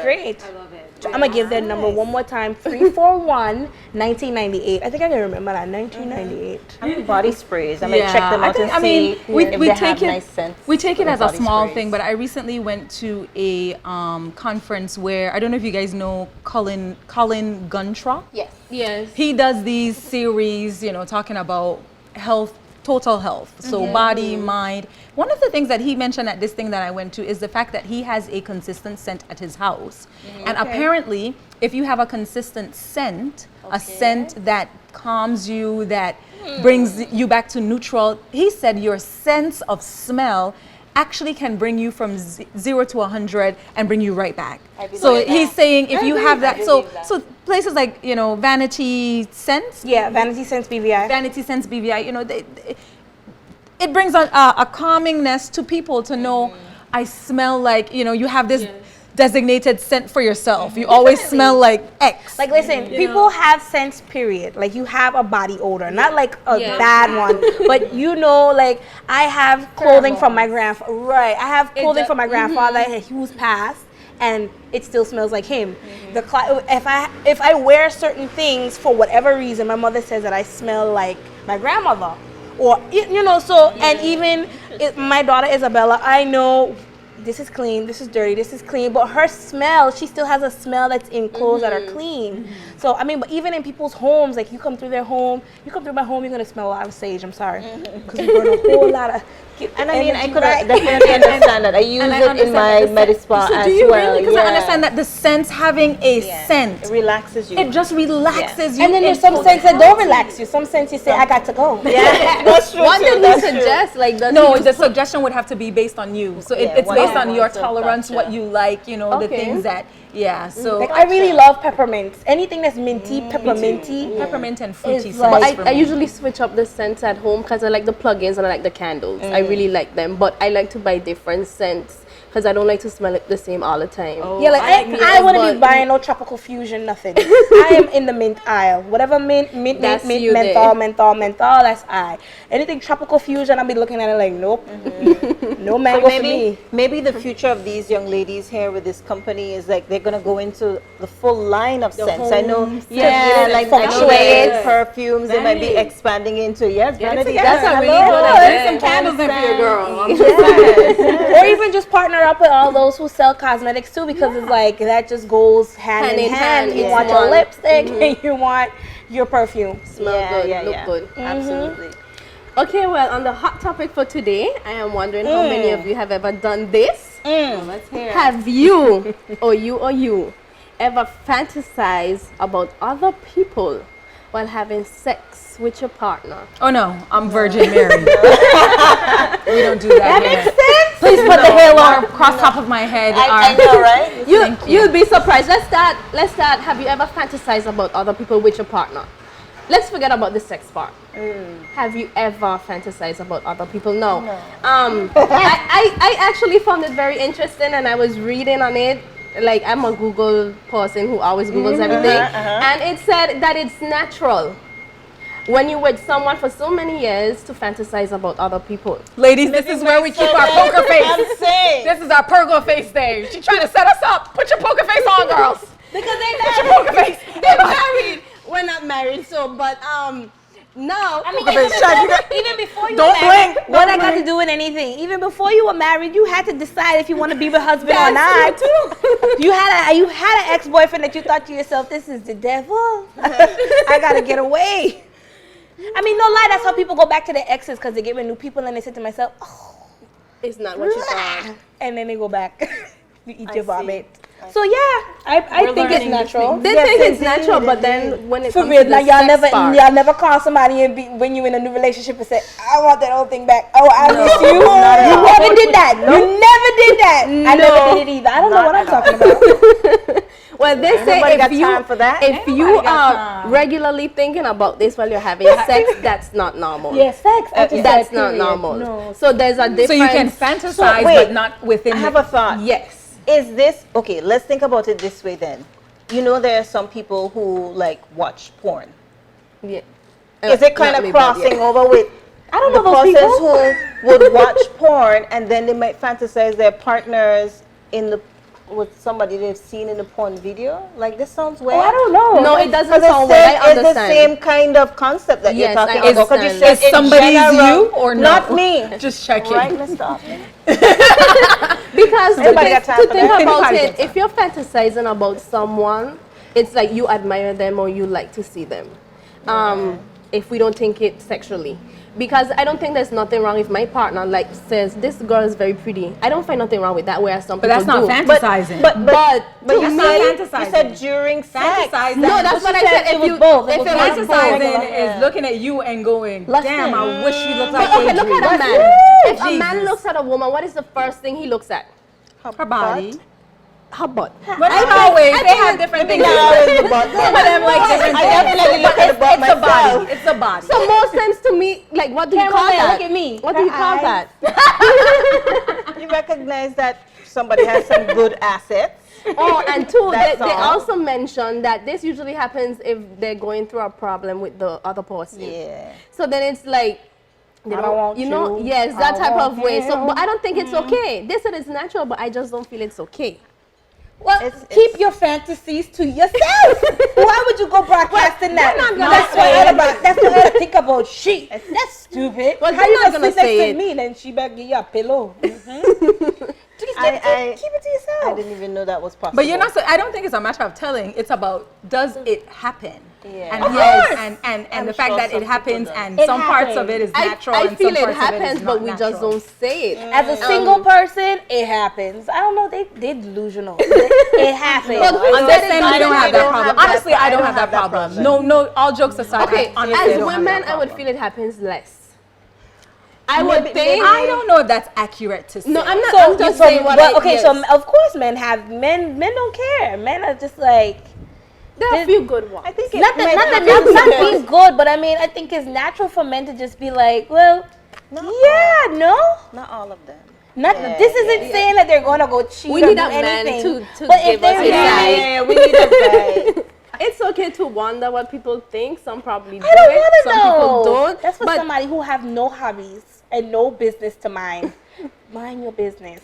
Speaker 5: great.
Speaker 2: I love it.
Speaker 5: I'm gonna give their number one more time, 341-1998. I think I can remember that, 1998.
Speaker 3: Body sprays. I might check them out and see if
Speaker 2: we
Speaker 3: they
Speaker 2: take
Speaker 3: have
Speaker 2: it.
Speaker 3: nice scents.
Speaker 2: We take it
Speaker 3: for
Speaker 2: as a
Speaker 3: body
Speaker 2: small
Speaker 3: sprays.
Speaker 2: thing, but I recently went to a conference where I don't know if you guys know Colin Guntra.
Speaker 4: Yes.
Speaker 2: He does these series, talking about health, total health, so body, mind. One of the things that he mentioned at this thing that I went to is the fact that he has a consistent scent at his house. And apparently, if you have a consistent scent, a scent that calms you, that brings you back to neutral, he said your sense of smell actually can bring you from 0 to 100 and bring you right back. So he's saying if you have that, so places like, Vanity Scents.
Speaker 5: Yeah, Vanity Scents BVI.
Speaker 2: Vanity Scents BVI, it brings a calmingness to people to know I smell like, you have this designated scent for yourself. You always smell like X.
Speaker 5: Like, listen, people have scents, period. Like, you have a body odor, not like a bad one, but like, I have clothing from my grandfather. Right, I have clothing from my grandfather who's passed, and it still smells like him. If I wear certain things for whatever reason, my mother says that I smell like my grandmother, or and even my daughter Isabella, I know. This is clean, this is dirty, this is clean, but her smell, she still has a smell that's in clothes that are clean. So, but even in people's homes, like you come through my home, you're gonna smell a lot of sage, I'm sorry. Because we burn a whole lot of
Speaker 3: And I could definitely understand that. I use it in my Medispa as
Speaker 2: do you
Speaker 3: well.
Speaker 2: really? Because I understand that the scent, having a scent,
Speaker 3: it relaxes you.
Speaker 2: it just relaxes you.
Speaker 5: And then there's some scents that don't relax you. Some scents you say, I got to go.
Speaker 3: Yeah, that's true.
Speaker 4: What did he suggest? Like,
Speaker 2: No, the suggestion would have to be based on you. So it's based on your tolerance,
Speaker 3: gotcha.
Speaker 2: what you like, the things that, so.
Speaker 5: Like, I really love peppermints. Anything that's minty, pepperminty.
Speaker 2: Peppermint and fruity
Speaker 5: It's
Speaker 2: scents
Speaker 5: like-
Speaker 2: for
Speaker 4: I
Speaker 2: me.
Speaker 4: usually switch up the scents at home because I like the plugins and I like the candles. I really like them, but I like to buy different scents because I don't like to smell it the same all the time.
Speaker 5: Yeah, like I wouldn't be buying no tropical fusion, nothing. I am in the mint aisle. Whatever mint,
Speaker 4: That's you
Speaker 5: menthol,
Speaker 4: there.
Speaker 5: menthol, that's I. Anything tropical fusion, I'll be looking at it like, nope. No mango for me.
Speaker 3: Maybe the future of these young ladies here with this company is like they're gonna go into the full line of scents. I know, like I know there's perfumes. They might be expanding into vanity.
Speaker 4: That's a really good idea. Some candles in for your girl.
Speaker 5: Or even just partner up with all those who sell cosmetics too, because it's like that just goes hand in hand. You
Speaker 4: It's
Speaker 5: want your
Speaker 4: one.
Speaker 5: lipstick and you want your perfume.
Speaker 4: Smell good, look good.
Speaker 3: Absolutely.
Speaker 4: Okay, well, on the hot topic for today, I am wondering how many of you have ever done this?
Speaker 2: Let's hear it.
Speaker 4: Have you or you ever fantasized about other people while having sex with your partner?
Speaker 2: Oh no, I'm Virgin Mary. We don't do that.
Speaker 3: That
Speaker 2: here.
Speaker 3: makes sense.
Speaker 2: Please put the halo across top of my head.
Speaker 3: I know, right?
Speaker 4: You'll be surprised. Let's start. Have you ever fantasized about other people with your partner? Let's forget about the sex part. Have you ever fantasized about other people? No. I actually found it very interesting, and I was reading on it. Like, I'm a Google person who always Googles everything, and it said that it's natural when you're with someone for so many years to fantasize about other people.
Speaker 2: Ladies, this is where we keep our poker face.
Speaker 3: I'm saying.
Speaker 2: This is our poker face day. She's trying to set us up. Put your poker face on, girls.
Speaker 4: Because
Speaker 2: Put your poker face.
Speaker 4: they're married. We're not married, so no.
Speaker 5: I mean, even before you
Speaker 2: Don't
Speaker 5: were married,
Speaker 2: blink.
Speaker 5: what
Speaker 2: Don't
Speaker 5: I got to
Speaker 2: blink.
Speaker 5: do with anything. Even before you were married, you had to decide if you want to be with husband or
Speaker 4: That's
Speaker 5: not. You had an ex-boyfriend that you thought to yourself, this is the devil. I gotta get away. I mean, no lie, that's how people go back to their exes because they get with new people and they say to myself, oh,
Speaker 4: It's not what you thought.
Speaker 5: and then they go back. You eat your
Speaker 3: see.
Speaker 5: vomit. So yeah, I think it's natural.
Speaker 4: They
Speaker 3: Yes,
Speaker 4: think it's
Speaker 3: indeed,
Speaker 4: natural, but then when it
Speaker 5: For
Speaker 4: comes
Speaker 5: real,
Speaker 4: to
Speaker 5: now
Speaker 4: the
Speaker 5: y'all
Speaker 4: sex part,
Speaker 5: y'all never call somebody and when you in a new relationship and say, I want that old thing back. Oh, I miss you. You never did that. You never did that. I never did it either. I don't know what I'm talking about.
Speaker 4: well, they say
Speaker 3: Nobody got
Speaker 4: if you
Speaker 3: time for that.
Speaker 4: if you are regularly thinking about this while you're having sex, that's not normal.
Speaker 5: Yeah, sex. I just
Speaker 4: That's
Speaker 5: said
Speaker 4: not
Speaker 5: period.
Speaker 4: normal.
Speaker 5: No.
Speaker 4: So there's a difference.
Speaker 2: So you can fantasize,
Speaker 3: wait.
Speaker 2: but not within.
Speaker 3: I have a thought.
Speaker 4: Yes.
Speaker 3: Is this okay? Let's think about it this way then. You know, there are some people who like watch porn.
Speaker 4: Yeah.
Speaker 3: Is it kind
Speaker 4: Not
Speaker 3: of
Speaker 4: me, but
Speaker 3: crossing
Speaker 4: yeah.
Speaker 3: over with
Speaker 5: I don't
Speaker 3: the
Speaker 5: know those
Speaker 3: persons
Speaker 5: people.
Speaker 3: who would watch porn and then they might fantasize their partners with somebody they've seen in the porn video? Like, this sounds weird.
Speaker 5: Oh, I don't know.
Speaker 4: No, it doesn't
Speaker 3: Because
Speaker 4: sound weird. I
Speaker 3: it's the
Speaker 4: understand.
Speaker 3: same kind of concept that
Speaker 4: Yes,
Speaker 3: you're talking
Speaker 4: I
Speaker 3: about. 'Cause you
Speaker 4: understand.
Speaker 3: said
Speaker 2: Is
Speaker 3: in
Speaker 2: somebody's
Speaker 3: general,
Speaker 2: you or no?
Speaker 3: Not me.
Speaker 2: Just checking.
Speaker 3: Right, Mr. Hoffman?
Speaker 4: Because
Speaker 3: Anybody got time
Speaker 4: to
Speaker 3: for
Speaker 4: think
Speaker 3: that?
Speaker 4: about
Speaker 2: Anybody
Speaker 4: it,
Speaker 2: got
Speaker 4: if you're fantasizing about someone, it's like you admire them or you like to see them. If we don't think it sexually. Because I don't think there's nothing wrong if my partner like says this girl is very pretty. I don't find nothing wrong with that. Whereas some
Speaker 2: But
Speaker 4: people
Speaker 2: that's not
Speaker 4: do.
Speaker 2: fantasizing.
Speaker 3: But
Speaker 4: to
Speaker 3: you
Speaker 4: me,
Speaker 3: said,
Speaker 2: fantasizing.
Speaker 3: you said during sex.
Speaker 2: Fantasizing.
Speaker 4: No, that's what I
Speaker 5: said
Speaker 4: said.
Speaker 5: it
Speaker 4: If
Speaker 5: was
Speaker 4: you
Speaker 5: both. It
Speaker 4: if
Speaker 5: was
Speaker 4: it
Speaker 5: both.
Speaker 4: was
Speaker 2: Fantasizing
Speaker 4: both.
Speaker 2: is looking at you and going, damn, I wish you looked like
Speaker 4: But okay, look
Speaker 2: Adrian.
Speaker 4: at a man. If a man
Speaker 2: Jesus.
Speaker 4: looks at a woman, what is the first thing he looks at?
Speaker 2: Her body.
Speaker 4: Her butt.
Speaker 2: But not always. They have different things.
Speaker 3: Not always the butt.
Speaker 2: Some of them like different
Speaker 3: I
Speaker 2: things.
Speaker 3: definitely look at the butt
Speaker 2: It's a
Speaker 3: myself.
Speaker 2: body. It's a body.
Speaker 4: So most times to me, like, what do you call
Speaker 5: Cameraman,
Speaker 4: that?
Speaker 5: look at me.
Speaker 4: What do you
Speaker 5: Her
Speaker 4: call
Speaker 5: eyes.
Speaker 4: that?
Speaker 3: You recognize that somebody has some good assets.
Speaker 4: Oh, and two, they
Speaker 3: That's all.
Speaker 4: also mention that this usually happens if they're going through a problem with the other person.
Speaker 3: Yeah.
Speaker 4: So then it's like, they
Speaker 5: I don't want
Speaker 4: you know,
Speaker 5: you.
Speaker 4: yes, that
Speaker 5: I
Speaker 4: type
Speaker 5: want
Speaker 4: of way. So,
Speaker 5: him.
Speaker 4: but I don't think it's okay. They said it's natural, but I just don't feel it's okay.
Speaker 5: Well,
Speaker 3: It's-
Speaker 5: keep your fantasies to yourself. Why would you go broadcasting that?
Speaker 4: they're not gonna
Speaker 5: That's
Speaker 4: say
Speaker 5: what
Speaker 4: it.
Speaker 5: about. That's what I think about. She. That's stupid.
Speaker 4: Well,
Speaker 5: How
Speaker 4: they're
Speaker 5: you
Speaker 4: not
Speaker 5: gonna
Speaker 4: gonna
Speaker 5: sit next
Speaker 4: say
Speaker 5: to
Speaker 4: it.
Speaker 5: me? Then she better give you a pillow. Just
Speaker 3: I-
Speaker 5: keep it to yourself.
Speaker 3: I didn't even know that was possible.
Speaker 2: But you're not. I don't think it's a matter of telling. It's about does it happen?
Speaker 3: Yeah.
Speaker 2: And
Speaker 3: Of
Speaker 2: yes,
Speaker 5: course.
Speaker 2: and the
Speaker 3: I'm
Speaker 2: fact
Speaker 3: sure
Speaker 2: that
Speaker 3: some
Speaker 2: it happens
Speaker 3: people
Speaker 2: and
Speaker 5: It
Speaker 2: some parts of
Speaker 5: happens.
Speaker 2: it is natural
Speaker 4: I
Speaker 2: and
Speaker 4: feel
Speaker 2: some
Speaker 4: it
Speaker 2: parts
Speaker 4: happens,
Speaker 2: of it is
Speaker 4: but
Speaker 2: not
Speaker 4: we just
Speaker 2: natural.
Speaker 4: don't say it.
Speaker 5: As a single person, it happens. I don't know. They're delusional. It happens.
Speaker 4: But who
Speaker 2: On
Speaker 4: said
Speaker 2: this
Speaker 4: it
Speaker 2: end, we don't have that
Speaker 3: don't
Speaker 2: problem.
Speaker 3: have that
Speaker 2: Honestly, I
Speaker 3: pro-
Speaker 2: don't have that problem. No, all jokes aside,
Speaker 4: Okay,
Speaker 2: I honestly
Speaker 4: as
Speaker 2: don't have that
Speaker 4: women, I would
Speaker 2: problem.
Speaker 4: feel it happens less. I would
Speaker 3: Maybe-
Speaker 4: think.
Speaker 2: I don't know if that's accurate to say.
Speaker 4: No, I'm not.
Speaker 5: So,
Speaker 4: I'm just saying what.
Speaker 5: but, okay,
Speaker 4: yes.
Speaker 5: so of course men don't care. Men are just like
Speaker 4: there are a few good ones.
Speaker 3: I think it
Speaker 5: not
Speaker 3: might
Speaker 5: that
Speaker 3: happen
Speaker 5: not
Speaker 3: because-
Speaker 5: being good, but I mean I think it's natural for men to just be like, well, yeah, no.
Speaker 3: Not all of them.
Speaker 5: Not
Speaker 3: Yeah,
Speaker 5: this isn't saying that they're gonna go cheat
Speaker 4: We
Speaker 5: or
Speaker 4: need
Speaker 5: do
Speaker 4: a man
Speaker 5: anything.
Speaker 4: to
Speaker 5: but if
Speaker 4: give us
Speaker 5: they're
Speaker 4: his
Speaker 5: really,
Speaker 4: side.
Speaker 3: Yeah, we need a guy.
Speaker 4: It's okay to wonder what people think. Some probably do
Speaker 5: I don't
Speaker 4: it.
Speaker 5: want to
Speaker 4: Some
Speaker 5: know.
Speaker 4: people don't.
Speaker 5: That's for
Speaker 4: but
Speaker 5: somebody who have no hobbies and no business to mind. Mind your business.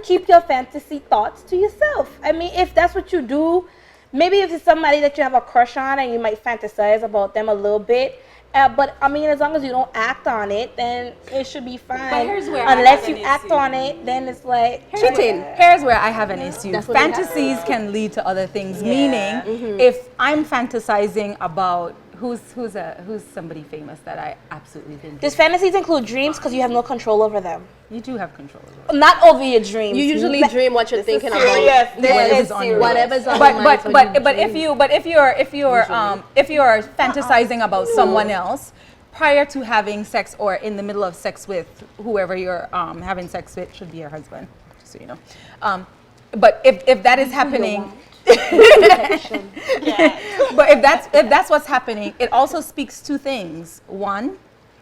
Speaker 5: Keep your fantasy thoughts to yourself. I mean, if that's what you do, maybe if it's somebody that you have a crush on and you might fantasize about them a little bit. But I mean, as long as you don't act on it, then it should be fine.
Speaker 2: here's where I
Speaker 5: Unless
Speaker 2: have
Speaker 5: you
Speaker 2: an
Speaker 5: act
Speaker 2: issue.
Speaker 5: on it, then it's like
Speaker 4: cheating.
Speaker 2: Here's where I have an issue.
Speaker 4: That's what it
Speaker 2: Fantasies can lead to other things. Meaning, if I'm fantasizing about Who's somebody famous that I absolutely think
Speaker 5: Does fantasies include dreams? Because you have no control over them.
Speaker 2: you do have control over?
Speaker 5: Not over your dreams.
Speaker 4: You usually dream what you're thinking about.
Speaker 3: Yes,
Speaker 2: Whatever's on your
Speaker 4: Whatever's on your
Speaker 2: But
Speaker 4: mind.
Speaker 2: but
Speaker 4: so
Speaker 2: but
Speaker 4: you
Speaker 2: but if
Speaker 4: dream.
Speaker 2: you but if you're fantasizing about someone else prior to having sex or in the middle of sex with whoever you're having sex with, should be your husband, just so you know. But if that is happening. But if that's what's happening, it also speaks to things. One,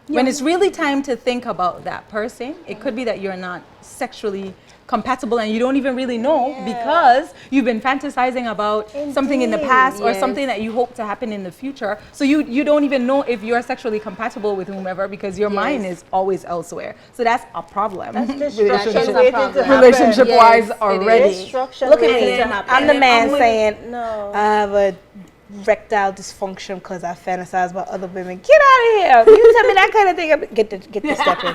Speaker 2: when it's really time to think about that person, it could be that you're not sexually compatible and you don't even really know because you've been fantasizing about something in the past or something that you hope to happen in the future. So you don't even know if you're sexually compatible with whomever because your mind is always elsewhere. So that's a problem. Relationship-wise already.
Speaker 5: Look at me. I'm the man saying,
Speaker 3: No.
Speaker 5: I have a erectile dysfunction because I fantasize about other women. Get out of here. You tell me that kind of thing. Get the step in.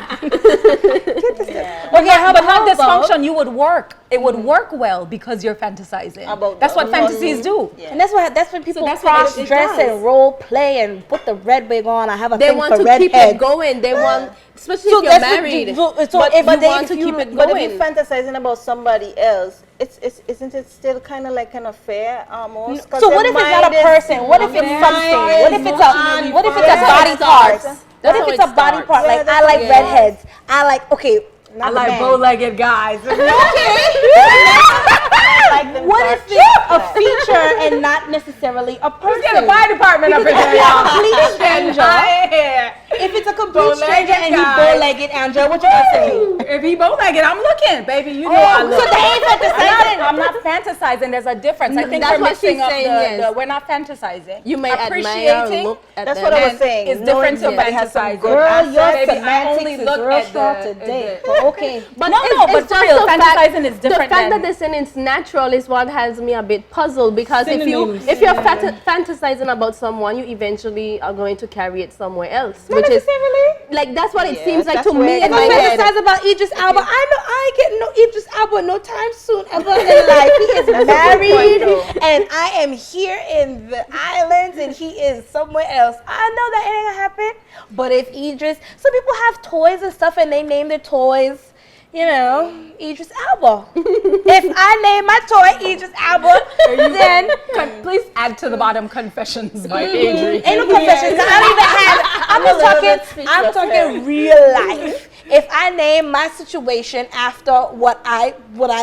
Speaker 2: But not dysfunction. You would work. It would work well because you're fantasizing. That's what fantasies do.
Speaker 5: And that's when people
Speaker 4: that's what it
Speaker 5: cross-dress
Speaker 4: does.
Speaker 5: and role play and put the red wig on. I have a
Speaker 4: They
Speaker 5: thing
Speaker 4: want
Speaker 5: for
Speaker 4: to
Speaker 5: red
Speaker 4: keep
Speaker 5: heads.
Speaker 4: it going. They want, especially
Speaker 5: So
Speaker 4: if you're
Speaker 5: that's
Speaker 4: married.
Speaker 5: if you want to keep it
Speaker 3: But if
Speaker 5: going.
Speaker 3: you're fantasizing about somebody else, isn't it still kind of like an affair almost? 'Cause
Speaker 5: So
Speaker 3: your
Speaker 5: what if it's not
Speaker 3: mind
Speaker 5: a
Speaker 3: is-
Speaker 5: person? What if it's
Speaker 3: your
Speaker 5: something?
Speaker 3: mind
Speaker 5: What if
Speaker 3: is
Speaker 5: it's
Speaker 3: emotionally
Speaker 5: what if it's a
Speaker 3: fine.
Speaker 5: body part? What
Speaker 4: That's
Speaker 5: if
Speaker 4: how
Speaker 5: it's
Speaker 4: it
Speaker 5: a body
Speaker 4: starts.
Speaker 5: part? Like
Speaker 3: Yeah,
Speaker 5: I like
Speaker 3: that's-
Speaker 5: redheads. I like
Speaker 2: I like bow-legged guys.
Speaker 5: What if it's a feature and not necessarily a person?
Speaker 2: Get a fire department up in
Speaker 5: Because
Speaker 2: here,
Speaker 5: if
Speaker 2: y'all.
Speaker 5: it's a complete stranger, if it's a complete stranger and he's bow-legged, Angela, what you gonna say?
Speaker 2: If he bow-legged, I'm looking, baby. You know I
Speaker 5: So
Speaker 2: look.
Speaker 5: they ain't fantasizing.
Speaker 2: I'm not fantasizing. There's a difference. I think
Speaker 4: That's
Speaker 2: we're
Speaker 4: what she's
Speaker 2: mixing up
Speaker 4: saying,
Speaker 2: the
Speaker 4: yes.
Speaker 2: we're not fantasizing.
Speaker 4: You may admire
Speaker 2: appreciating.
Speaker 4: or look at
Speaker 3: That's
Speaker 4: them.
Speaker 3: what I was
Speaker 2: And
Speaker 3: saying.
Speaker 2: it's different to
Speaker 3: Knowing somebody has some
Speaker 2: fantasizing.
Speaker 3: good
Speaker 5: Girl,
Speaker 3: assets.
Speaker 5: your
Speaker 2: Baby, I
Speaker 5: semantics
Speaker 2: only
Speaker 5: is
Speaker 2: look
Speaker 5: real
Speaker 2: at
Speaker 5: strong
Speaker 2: the-
Speaker 5: today.
Speaker 2: the-
Speaker 5: But okay.
Speaker 4: But
Speaker 2: No,
Speaker 4: it's,
Speaker 2: no, but
Speaker 4: it's
Speaker 2: for
Speaker 4: just
Speaker 2: real,
Speaker 4: the
Speaker 2: fantasizing is
Speaker 4: The
Speaker 2: different
Speaker 4: fact
Speaker 2: than-
Speaker 4: that they're saying it's natural is what has me a bit puzzled because if
Speaker 5: Synonyms.
Speaker 4: you're fantasizing about someone, you eventually are going to carry it somewhere else.
Speaker 5: Not
Speaker 4: which is
Speaker 5: necessarily.
Speaker 4: like that's what it
Speaker 3: Yes,
Speaker 4: seems like
Speaker 3: that's
Speaker 4: to
Speaker 3: where
Speaker 4: me
Speaker 3: it
Speaker 4: in
Speaker 5: If
Speaker 4: my
Speaker 5: I
Speaker 4: head.
Speaker 5: fantasize about Idris Elba, I know I ain't getting no Idris Elba no time soon ever in life. He is married, and I am here in the islands, and he is somewhere else. I know that ain't gonna happen. But if Idris, some people have toys and stuff, and they name their toys. You know, Idris Elba. If I name my toy Idris Elba, then
Speaker 2: Please add to the bottom confessions by Adrian.
Speaker 5: ain't no confessions. I don't even have. I'm talking real life. If I name my situation after what I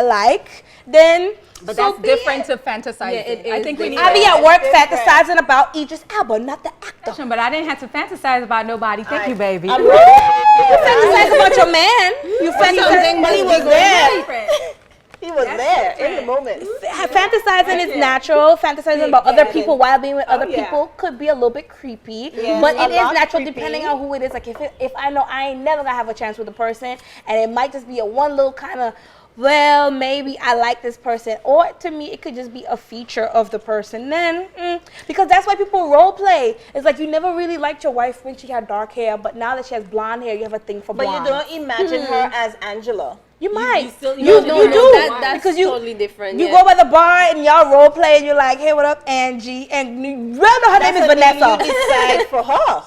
Speaker 5: like, then
Speaker 2: But
Speaker 5: so
Speaker 2: that's
Speaker 5: be
Speaker 2: different
Speaker 5: it.
Speaker 2: to fantasizing.
Speaker 4: Yeah, it
Speaker 2: I
Speaker 4: is
Speaker 2: think we need
Speaker 5: I be
Speaker 2: to-
Speaker 5: at work fantasizing about Idris Elba, not the actor.
Speaker 2: But I didn't have to fantasize about nobody. Thank you, baby.
Speaker 5: You fantasize about your man. You fantasize, but he was there.
Speaker 3: He was there in the moment.
Speaker 5: Fantasizing is natural. Fantasizing about other people while being with other people could be a little bit creepy, but
Speaker 3: a
Speaker 5: it is
Speaker 3: lot
Speaker 5: natural
Speaker 3: creepy.
Speaker 5: depending on who it is. Like if I know I ain't never gonna have a chance with a person, and it might just be a one little kind of, well, maybe I like this person, or to me it could just be a feature of the person. Then because that's why people role play. It's like you never really liked your wife when she had dark hair, but now that she has blonde hair, you have a thing for
Speaker 3: But
Speaker 5: blonde.
Speaker 3: you don't imagine her as Angela.
Speaker 5: You might.
Speaker 4: You
Speaker 5: do.
Speaker 4: That's
Speaker 5: because
Speaker 4: totally different.
Speaker 5: You
Speaker 4: yeah.
Speaker 5: go by the bar and y'all role play and you're like, hey, what up, Angie? And you really know her name is Vanessa.
Speaker 3: You decide for her.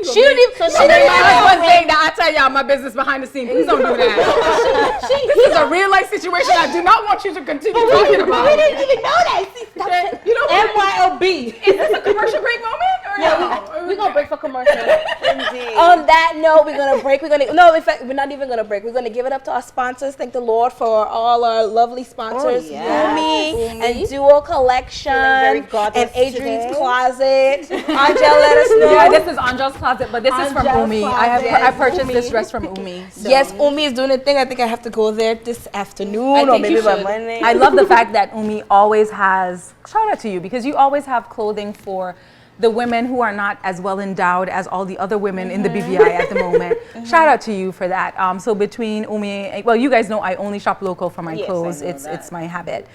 Speaker 5: She don't even. She don't
Speaker 2: That's
Speaker 5: even.
Speaker 2: one thing that I tell y'all my business behind the scenes. Please don't do that. This is a real life situation. I do not want you to continue talking about.
Speaker 5: We didn't even know that. See, stop it.
Speaker 2: You know what?
Speaker 5: MYOB.
Speaker 2: Is this a commercial break moment or no?
Speaker 5: We're gonna break for commercial.
Speaker 3: Indeed.
Speaker 5: On that note, we're gonna break. No, in fact, we're not even gonna break. We're gonna give it up to our sponsors. Thank the Lord for all our lovely sponsors, Umi and Duo Collection
Speaker 3: very
Speaker 5: and
Speaker 3: goddess
Speaker 5: Adrian's
Speaker 3: today.
Speaker 5: Closet. Angel, let us know.
Speaker 2: Yeah, this is Angel's closet, but this is from
Speaker 5: Angel's
Speaker 2: Umi.
Speaker 5: Closet.
Speaker 2: I purchased this dress from Umi. So.
Speaker 5: Yes, Umi is doing a thing. I think I have to go there this afternoon or maybe by Monday.
Speaker 2: I love the fact that Umi always has, shout out to you, because you always have clothing for the women who are not as well endowed as all the other women in the BVI at the moment. Shout out to you for that. So between Umi, well, you guys know I only shop local for my clothes. It's my habit.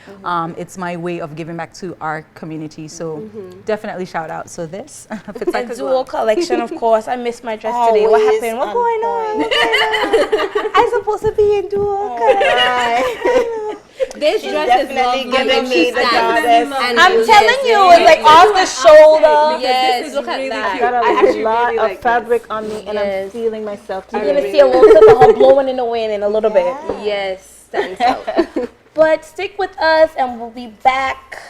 Speaker 2: It's my way of giving back to our community. So definitely shout out. So this fits like
Speaker 5: And
Speaker 2: as
Speaker 5: Duo
Speaker 2: well.
Speaker 5: Collection, of course. I missed my dress today. What
Speaker 3: Always
Speaker 5: happened? What's
Speaker 3: on
Speaker 5: going on?
Speaker 3: point.
Speaker 5: What's going on? I'm supposed to be in Duo.
Speaker 4: This
Speaker 3: She's
Speaker 4: dress is
Speaker 3: definitely
Speaker 4: lovely.
Speaker 3: giving
Speaker 4: and
Speaker 3: me
Speaker 4: she
Speaker 3: the
Speaker 4: stands.
Speaker 3: goddess.
Speaker 4: And
Speaker 5: I'm
Speaker 4: yes,
Speaker 5: telling you,
Speaker 4: yes,
Speaker 5: it's like
Speaker 4: yes.
Speaker 5: off the shoulder.
Speaker 4: Yes, look at that.
Speaker 3: I got a lot of fabric on me, and I'm
Speaker 4: Yes.
Speaker 3: feeling myself
Speaker 5: You're
Speaker 3: today.
Speaker 5: gonna see a little tip of her blowing in the wind in a little bit.
Speaker 4: Yes, stands out.
Speaker 5: But stick with us, and we'll be back.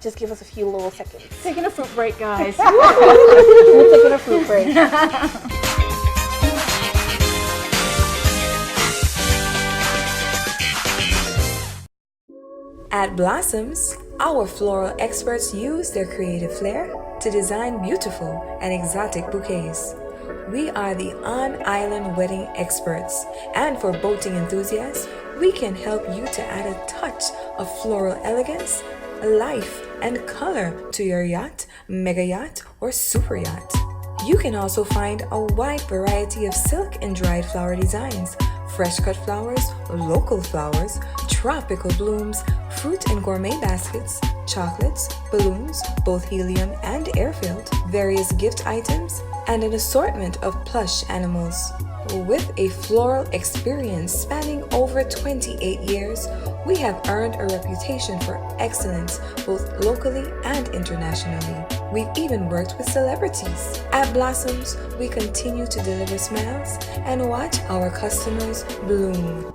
Speaker 5: Just give us a few little seconds.
Speaker 2: Taking a fruit break, guys.
Speaker 5: We're taking a fruit break.
Speaker 1: At Blossoms, our floral experts use their creative flair to design beautiful and exotic bouquets. We are the on-island wedding experts, and for boating enthusiasts, we can help you to add a touch of floral elegance, life, and color to your yacht, mega yacht, or super yacht. You can also find a wide variety of silk and dried flower designs, fresh cut flowers, local flowers, tropical blooms, fruit and gourmet baskets, chocolates, balloons, both helium and air-filled, various gift items, and an assortment of plush animals. With a floral experience spanning over 28 years, we have earned a reputation for excellence both locally and internationally. We've even worked with celebrities. At Blossoms, we continue to deliver smiles and watch our customers bloom.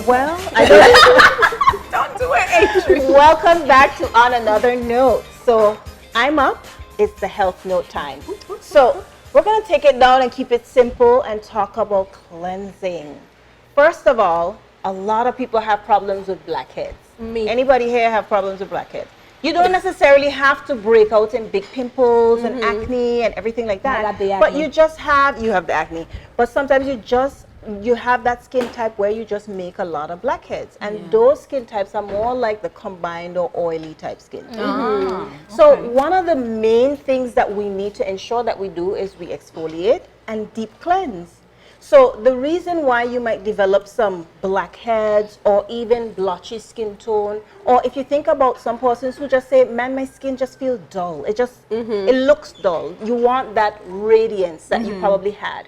Speaker 3: Well, I don't do it, Adrian. Welcome back to On Another Note. So I'm up. It's the health note time. So we're going to take it down and keep it simple and talk about cleansing. First of all, a lot of people have problems with blackheads.
Speaker 4: Me.
Speaker 3: Anybody here have problems with blackheads? You don't necessarily have to break out in big pimples and acne and everything like that.
Speaker 5: got the
Speaker 3: But
Speaker 5: acne.
Speaker 3: you have the acne. But sometimes you have that skin type where you just make a lot of blackheads, and those skin types are more like the combined or oily type skin. So one of the main things that we need to ensure that we do is we exfoliate and deep cleanse. So the reason why you might develop some blackheads or even blotchy skin tone, or if you think about some persons who just say, man, my skin just feels dull, it looks dull, you want that radiance that you probably had.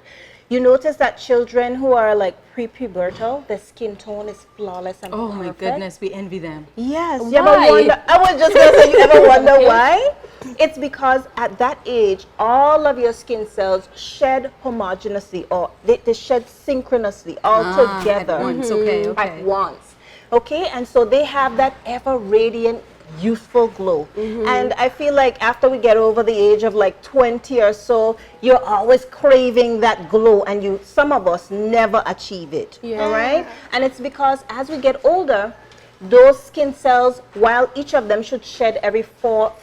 Speaker 3: You notice that children who are like pre-pubertal, their skin tone is flawless and
Speaker 2: Oh
Speaker 3: perfect.
Speaker 2: my goodness, we envy them.
Speaker 3: Yes. You ever wonder, I was just going to say, you ever wonder why? It's because at that age, all of your skin cells shed homogeneously, or they shed synchronously all together.
Speaker 2: At once, okay.
Speaker 3: At once. Okay, and so they have that ever radiant, youthful glow. And I feel like after we get over the age of like 20 or so, you're always craving that glow, and some of us never achieve it. All right? And it's because as we get older, those skin cells, while each of them should shed every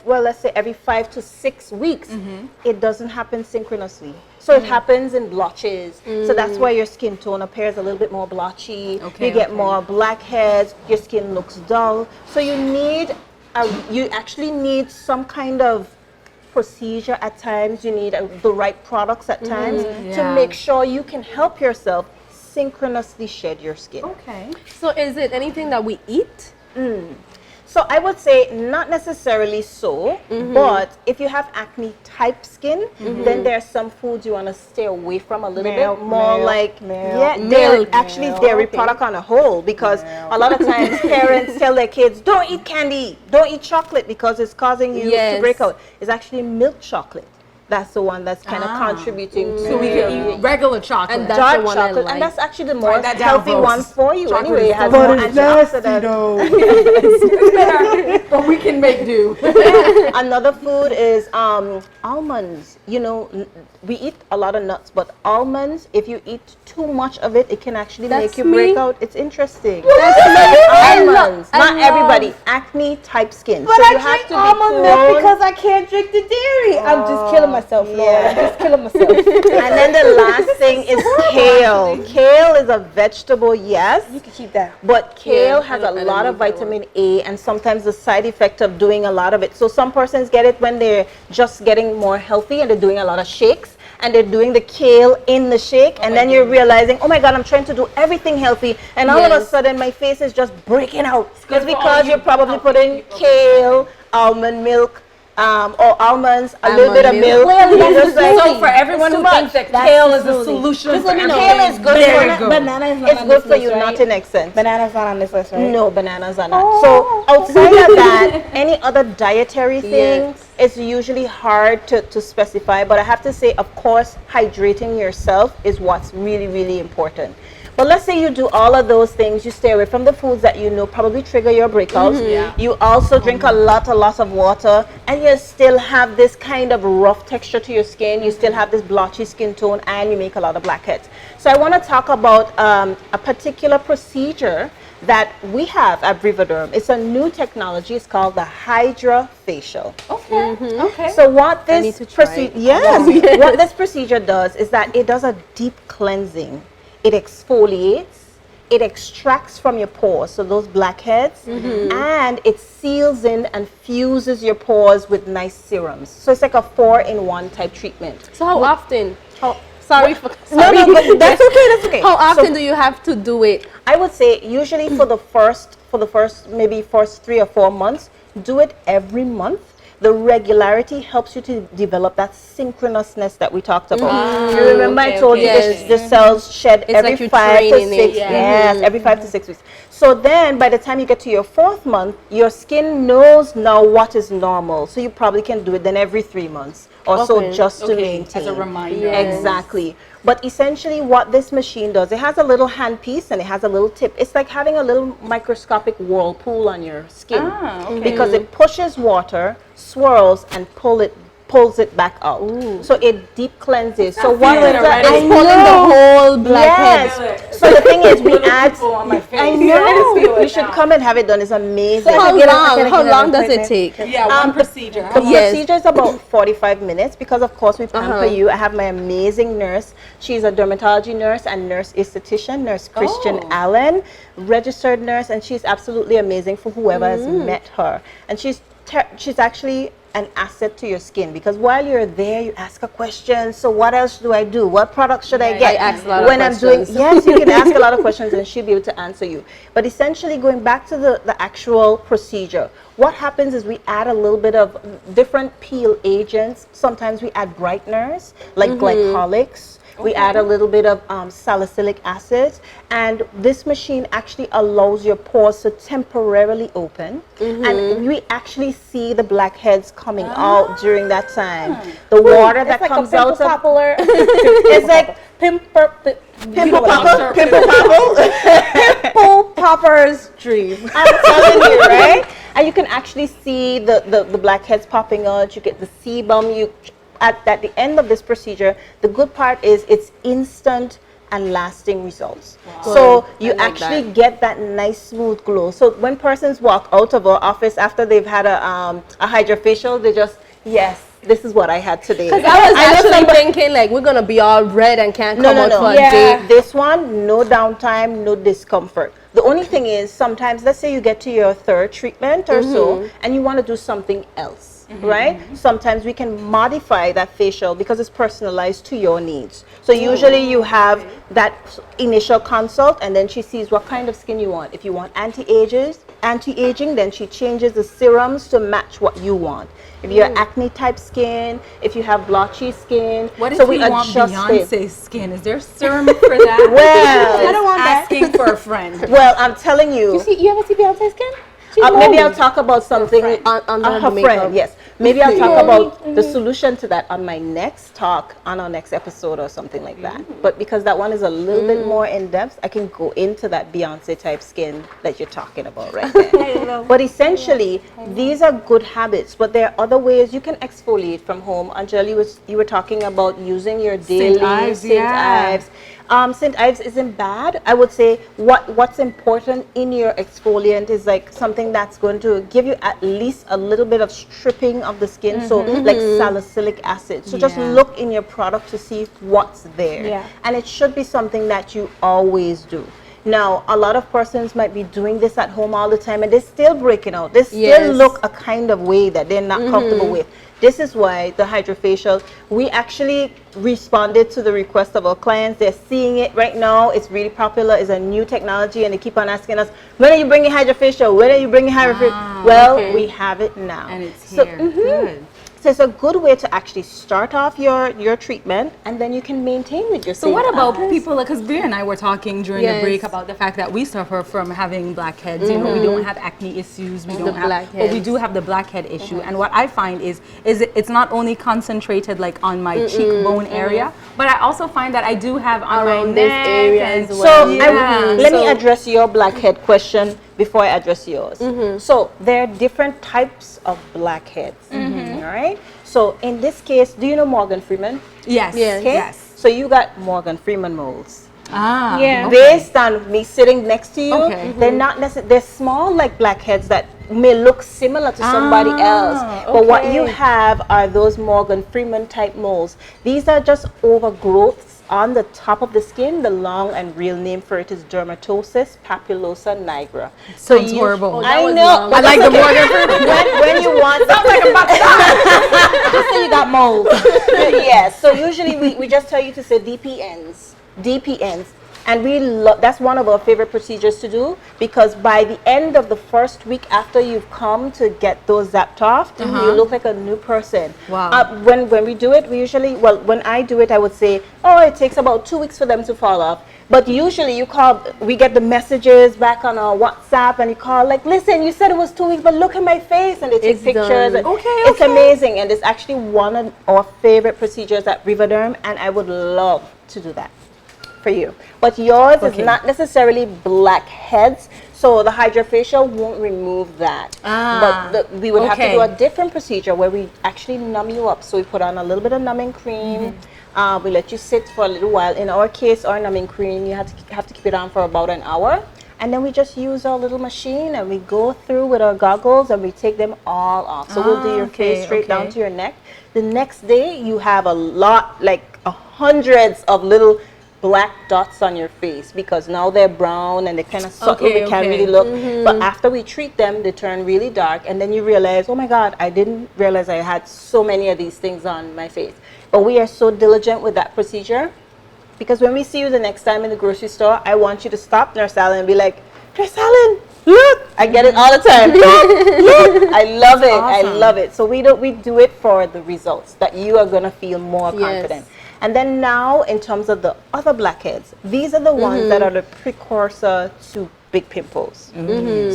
Speaker 3: let's say every 5 to 6 weeks, it doesn't happen synchronously. So it happens in blotches. So that's why your skin tone appears a little bit more blotchy. You get more blackheads, your skin looks dull. So you actually need some kind of procedure at times. You need the right products at times to make sure you can help yourself synchronously shed your skin.
Speaker 2: Okay.
Speaker 4: So is it anything that we eat?
Speaker 3: So I would say not necessarily so, but if you have acne type skin, then there are some foods you want to stay away from a little bit more, like dairy product on a whole, because a lot of times parents tell their kids, don't eat candy, don't eat chocolate because it's causing you to break out. It's actually milk chocolate. That's the one that's kind of contributing to.
Speaker 2: So we can eat regular chocolate.
Speaker 4: And that's
Speaker 3: dark
Speaker 4: the one I
Speaker 3: chocolate,
Speaker 4: like.
Speaker 3: and that's actually the more
Speaker 2: that down,
Speaker 3: healthy
Speaker 2: folks.
Speaker 3: one for you.
Speaker 2: Chocolate
Speaker 3: Anyway,
Speaker 2: is
Speaker 3: it has
Speaker 2: so
Speaker 3: more antioxidants.
Speaker 2: But we can make do.
Speaker 3: Another food is almonds. You know, we eat a lot of nuts, but almonds, if you eat too much of it, it can actually make you break out. It's interesting. Almonds, not everybody. Acne type skin.
Speaker 5: But
Speaker 3: so
Speaker 5: I
Speaker 3: you have
Speaker 5: drink
Speaker 3: to be
Speaker 5: almond milk
Speaker 3: prone.
Speaker 5: because I can't drink the dairy. I'm just killing myself, Laura. I'm just killing myself.
Speaker 3: And then the last thing is kale. Kale is a vegetable, yes.
Speaker 5: You can keep that.
Speaker 3: But kale has
Speaker 4: I
Speaker 3: a
Speaker 4: don't
Speaker 3: lot of
Speaker 4: need that
Speaker 3: vitamin A, and sometimes the side effect of doing a lot of it. So some persons get it when they're just getting more healthy and they're doing a lot of shakes, and they're doing the kale in the shake, and then you're realizing, oh my God, I'm trying to do everything healthy, and all of a sudden my face is just breaking out. It's because you're probably putting kale, almond milk, or almonds, a little bit of milk. Just like,
Speaker 2: So for everyone who thinks that kale is a solution for everything,
Speaker 3: kale is good.
Speaker 2: there you go.
Speaker 5: Banana is not
Speaker 3: It's
Speaker 5: on
Speaker 3: good
Speaker 5: this
Speaker 3: for
Speaker 5: list,
Speaker 3: you,
Speaker 5: right?
Speaker 3: not in excess.
Speaker 5: Banana's not on this list, right?
Speaker 3: No, bananas are not. So outside of that, any other dietary thing is usually hard to specify. But I have to say, of course, hydrating yourself is what's really, really important. But let's say you do all of those things, you stay away from the foods that you know probably trigger your breakouts. You also drink a lot of water, and you still have this kind of rough texture to your skin. You still have this blotchy skin tone, and you make a lot of blackheads. So I want to talk about a particular procedure that we have at Brivaderm. It's a new technology. It's called the Hydrofacial.
Speaker 2: Okay.
Speaker 3: So what
Speaker 4: need
Speaker 3: this
Speaker 4: to try
Speaker 3: procedure,
Speaker 4: it.
Speaker 3: what this procedure does is that it does a deep cleansing. It exfoliates, it extracts from your pores, so those blackheads, and it seals in and fuses your pores with nice serums. So it's like a 4-in-1 type treatment.
Speaker 4: So how often? Sorry.
Speaker 3: No, that's okay.
Speaker 4: How often
Speaker 3: So
Speaker 4: do you have to do it?
Speaker 3: I would say usually for the first maybe first 3 or 4 months, do it every month. The regularity helps you to develop that synchronousness that we talked about. You remember I told you the cells shed every
Speaker 4: like you're
Speaker 3: 5 to
Speaker 4: training
Speaker 3: 6
Speaker 4: it.
Speaker 3: yes, every 5 to 6 weeks. So then by the time you get to your 4th month, your skin knows now what is normal. So you probably can do it then every 3 months or so, just to maintain.
Speaker 2: As a reminder.
Speaker 3: Exactly. But essentially what this machine does, it has a little handpiece and it has a little tip. It's like having a little microscopic whirlpool on your skin. Because it pushes water, swirls, and pulls it back out. So it deep cleanses. So what
Speaker 2: it
Speaker 3: is
Speaker 2: already.
Speaker 3: I
Speaker 2: It's
Speaker 4: pulling the
Speaker 3: know.
Speaker 4: whole blackhead.
Speaker 3: Yes. So the thing is, we add.
Speaker 2: On my face.
Speaker 3: I know. You should come and have it done. It's amazing.
Speaker 4: How
Speaker 5: get
Speaker 4: long?
Speaker 5: an
Speaker 4: How long does it
Speaker 5: appointment.
Speaker 4: take?
Speaker 2: Yeah, one procedure.
Speaker 3: The
Speaker 4: Yes.
Speaker 3: procedure is about 45 minutes because, of course, we pamper you. I have my amazing nurse. She's a dermatology nurse and nurse esthetician, Nurse Christian Allen, registered nurse, and she's absolutely amazing for whoever has met her. And she's actually an asset to your skin because while you're there, you ask a question. So what else do I do? What product should I get?
Speaker 4: I ask a lot of
Speaker 3: when I'm doing
Speaker 4: questions.
Speaker 3: yes, you can ask a lot of questions and she'll be able to answer you. But essentially, going back to the actual procedure, what happens is we add a little bit of different peel agents. Sometimes we add brighteners like glycolics. We add a little bit of salicylic acid, and this machine actually allows your pores to temporarily open, and we actually see the blackheads coming out during that time. The water that
Speaker 5: It's like
Speaker 3: comes
Speaker 5: a
Speaker 3: out of
Speaker 5: popular.
Speaker 3: it's like
Speaker 5: Pimple popper's dream.
Speaker 3: I'm telling you, right? And you can actually see the blackheads popping out. You get the sebum. At the end of this procedure, the good part is it's instant and lasting results. So you actually get that nice smooth glow. So when persons walk out of our office after they've had a hydrofacial, they just, yes, this is what I had today.
Speaker 4: I was actually thinking like we're gonna be all red and can't come out for a day.
Speaker 3: This one, no downtime, no discomfort. The only thing is sometimes, let's say you get to your 3rd treatment or so, and you want to do something else. Right? Sometimes we can modify that facial because it's personalized to your needs. So usually you have that initial consult and then she sees what kind of skin you want. If you want anti-aging, then she changes the serums to match what you want. If you're acne type skin, if you have blotchy skin,
Speaker 2: What if
Speaker 3: so we
Speaker 2: you want
Speaker 3: adjust it.
Speaker 2: Beyonce's skin? Is there serum for that?
Speaker 3: Well,
Speaker 5: I don't want that.
Speaker 2: Asking for a friend.
Speaker 3: Well, I'm telling you.
Speaker 5: You ever see Beyonce's skin?
Speaker 3: Maybe I'll talk about something
Speaker 4: under
Speaker 3: her
Speaker 4: the
Speaker 3: friend.
Speaker 4: makeup.
Speaker 3: Yes, maybe I'll talk about the solution to that on my next talk on our next episode or something like that. But because that one is a little bit more in depth, I can go into that Beyonce type skin that you're talking about right there. But essentially, these are good habits. But there are other ways you can exfoliate from home. Angela, you were talking about using your daily St. Ives. St. Ives isn't bad. I would say what's important in your exfoliant is like something that's going to give you at least a little bit of stripping of the skin. So like salicylic acid. So just look in your product to see what's there. And it should be something that you always do. Now, a lot of persons might be doing this at home all the time and they're still breaking out. They still look a kind of way that they're not comfortable with. This is why the hydrofacial, we actually responded to the request of our clients. They're seeing it right now. It's really popular. It's a new technology, and they keep on asking us, when are you bringing hydrofacial? When are you bringing hydrofacial? Well, we have it now.
Speaker 2: And it's
Speaker 3: So,
Speaker 2: here. Good.
Speaker 3: so it's a good way to actually start off your treatment, and then you can maintain with your
Speaker 2: So
Speaker 3: same
Speaker 2: what about
Speaker 3: practice.
Speaker 2: people, because Bria and I were talking during the
Speaker 4: Yes.
Speaker 2: break about the fact that we suffer from having blackheads. You know, we don't have acne issues, we don't have, but we
Speaker 4: blackheads.
Speaker 2: do have the blackhead issue. And what I find is it's not only concentrated like on my cheekbone area, but I also find that I do have on
Speaker 4: Around
Speaker 2: my
Speaker 4: this
Speaker 2: neck
Speaker 4: area
Speaker 2: and
Speaker 4: as
Speaker 3: So
Speaker 4: well.
Speaker 3: let me address your blackhead question before I address yours. So there are different types of blackheads. All right. So in this case, do you know Morgan Freeman?
Speaker 2: Yes.
Speaker 4: Yes.
Speaker 3: Okay.
Speaker 2: Yes.
Speaker 3: So you got Morgan Freeman moles.
Speaker 2: Ah.
Speaker 5: Yeah.
Speaker 3: Based on me sitting next to you,
Speaker 2: Okay.
Speaker 3: they're not necessarily, they're small like blackheads that may look similar to somebody else. But what you
Speaker 2: okay.
Speaker 3: have are those Morgan Freeman type moles. These are just overgrowths on the top of the skin. The long and real name for it is dermatosis papulosa nigra.
Speaker 2: Sounds horrible.
Speaker 4: Oh, that
Speaker 3: I
Speaker 4: was
Speaker 3: know.
Speaker 4: long.
Speaker 3: but
Speaker 2: I like
Speaker 3: that's
Speaker 2: the
Speaker 3: okay.
Speaker 2: Morgan Freeman.
Speaker 3: when you want sounds like a just say you got mold. Yes. So usually we just tell you to say DPNs. DPNs. And that's one of our favorite procedures to do, because by the end of the first week after you've come to get those zapped off, you look like a new person.
Speaker 2: Wow.
Speaker 3: When we do it, we usually, well, when I do it, I would say, oh, it takes about 2 weeks for them to fall off. But usually we get the messages back on our WhatsApp, and you call like, listen, you said it was 2 weeks, but look at my face, and they take
Speaker 4: It's
Speaker 3: pictures.
Speaker 4: done.
Speaker 3: And
Speaker 2: Okay,
Speaker 3: it's
Speaker 2: okay.
Speaker 3: amazing, and it's actually one of our favorite procedures at Riverderm, and I would love to do that for you. But yours is not necessarily blackheads, so the hydrofacial won't remove that. But we would have to do a different procedure where we actually numb you up. So we put on a little bit of numbing cream. We let you sit for a little while. In our case, our numbing cream, you have to keep it on for about an hour. And then we just use our little machine, and we go through with our goggles, and we take them all off. So we'll do your face straight down to your neck. The next day, you have a lot, like hundreds of little black dots on your face, because now they're brown and they're kind of subtle. They can't really look. But after we treat them, they turn really dark, and then you realize, oh my God, I didn't realize I had so many of these things on my face. But we are so diligent with that procedure, because when we see you the next time in the grocery store, I want you to stop Nurse Allen and be like, Nurse Allen, look! I get it all the time. Look! I love it. I love it. So we do it for the results, that you are gonna feel more confident. And then now, in terms of the other blackheads, these are the ones that are the precursor to big pimples.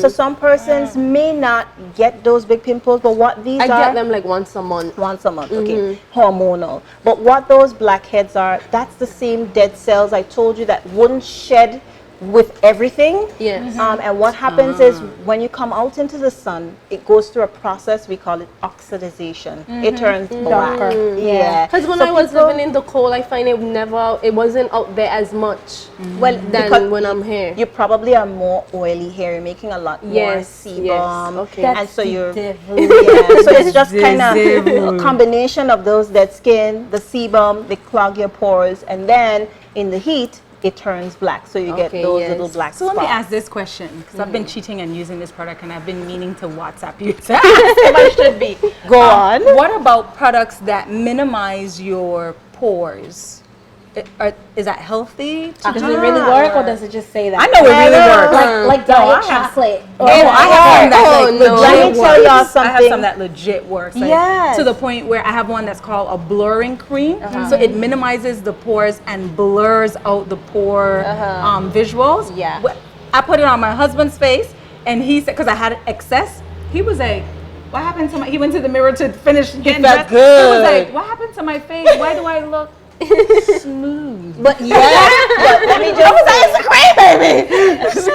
Speaker 3: So some persons may not get those big pimples, but what these
Speaker 4: I
Speaker 3: are...
Speaker 4: get them like once a month.
Speaker 3: Once a month, okay. Hormonal. But what those blackheads are, that's the same dead cells I told you that wouldn't shed with everything.
Speaker 4: Yes.
Speaker 3: And what happens is when you come out into the sun, it goes through a process, we call it oxidization. It turns black. Yeah.
Speaker 4: Because when
Speaker 3: So
Speaker 4: I was
Speaker 3: people-
Speaker 4: living in the cold, I find it wasn't out there as much
Speaker 3: well,
Speaker 4: than
Speaker 3: because
Speaker 4: when I'm here.
Speaker 3: you probably are more oily hair. You're making a lot more
Speaker 4: Yes,
Speaker 3: sebum.
Speaker 4: yes, okay.
Speaker 3: And so you're so it's just kind of a combination of those dead skin, the sebum, they clog your pores, and then in the heat it turns black. So you get
Speaker 4: Okay,
Speaker 3: those
Speaker 4: yes.
Speaker 3: little black
Speaker 2: So
Speaker 3: spots.
Speaker 2: let me ask this question, because I've been cheating and using this product, and I've been meaning to WhatsApp you. I should be.
Speaker 3: Go on.
Speaker 2: What about products that minimize your pores? Is that healthy?
Speaker 5: Does it really work, or does it just say that?
Speaker 2: I know it really works.
Speaker 5: Like diet chocolate.
Speaker 2: Oh, I have some that like legit
Speaker 3: Let me tell y'all
Speaker 2: works. I have
Speaker 3: something.
Speaker 2: some that legit works. Like,
Speaker 3: Yes.
Speaker 2: to the point where I have one that's called a blurring cream. So it minimizes the pores and blurs out the pore visuals.
Speaker 3: Yeah.
Speaker 2: I put it on my husband's face, and he said, because I had excess, he was like, what happened to my, he went to the mirror to finish getting
Speaker 3: felt
Speaker 2: dressed. He was
Speaker 3: good.
Speaker 2: like, what happened to my face? Why do I look smooth?
Speaker 3: But yes, but let me just say, it's a cream, baby. Yes,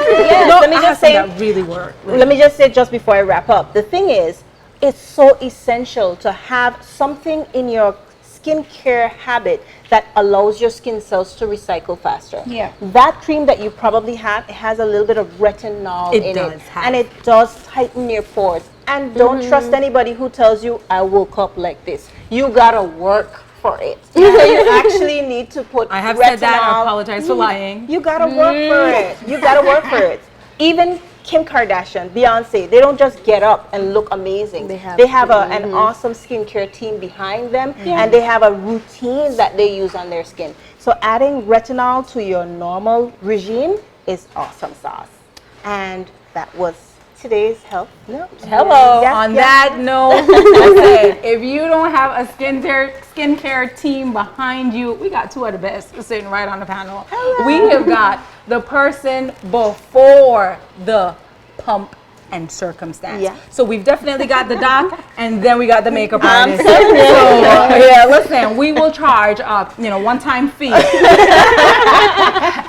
Speaker 2: No,
Speaker 3: let me
Speaker 2: I have
Speaker 3: just
Speaker 2: some
Speaker 3: say,
Speaker 2: that really work.
Speaker 3: let me just say just before I wrap up, the thing is, it's so essential to have something in your skincare habit that allows your skin cells to recycle faster.
Speaker 5: Yeah.
Speaker 3: That cream that you probably have, it has a little bit of retinol
Speaker 2: It
Speaker 3: in
Speaker 2: does
Speaker 3: it.
Speaker 2: have.
Speaker 3: And it does tighten your pores. And don't trust anybody who tells you, I woke up like this. You gotta work for it. So you actually need to put
Speaker 2: I have
Speaker 3: retinol.
Speaker 2: said that. I apologize for lying.
Speaker 3: You gotta work for it. You gotta work for it. Even Kim Kardashian, Beyonce, they don't just get up and look amazing. They have an awesome skincare team behind them, and they have a routine that they use on their skin. So adding retinol to your normal regime is awesome sauce. And that was today's health note.
Speaker 2: Hello.
Speaker 3: Yeah,
Speaker 2: On
Speaker 3: yeah.
Speaker 2: that note, listen, if you don't have a skincare team behind you, we got two of the best sitting right on the panel.
Speaker 3: Hello.
Speaker 2: We have got the person before the pump and circumstance.
Speaker 3: Yeah.
Speaker 2: So we've definitely got the doc, and then we got the makeup
Speaker 3: I'm
Speaker 2: artist.
Speaker 3: telling you.
Speaker 2: So yeah, listen, we will charge a one-time fee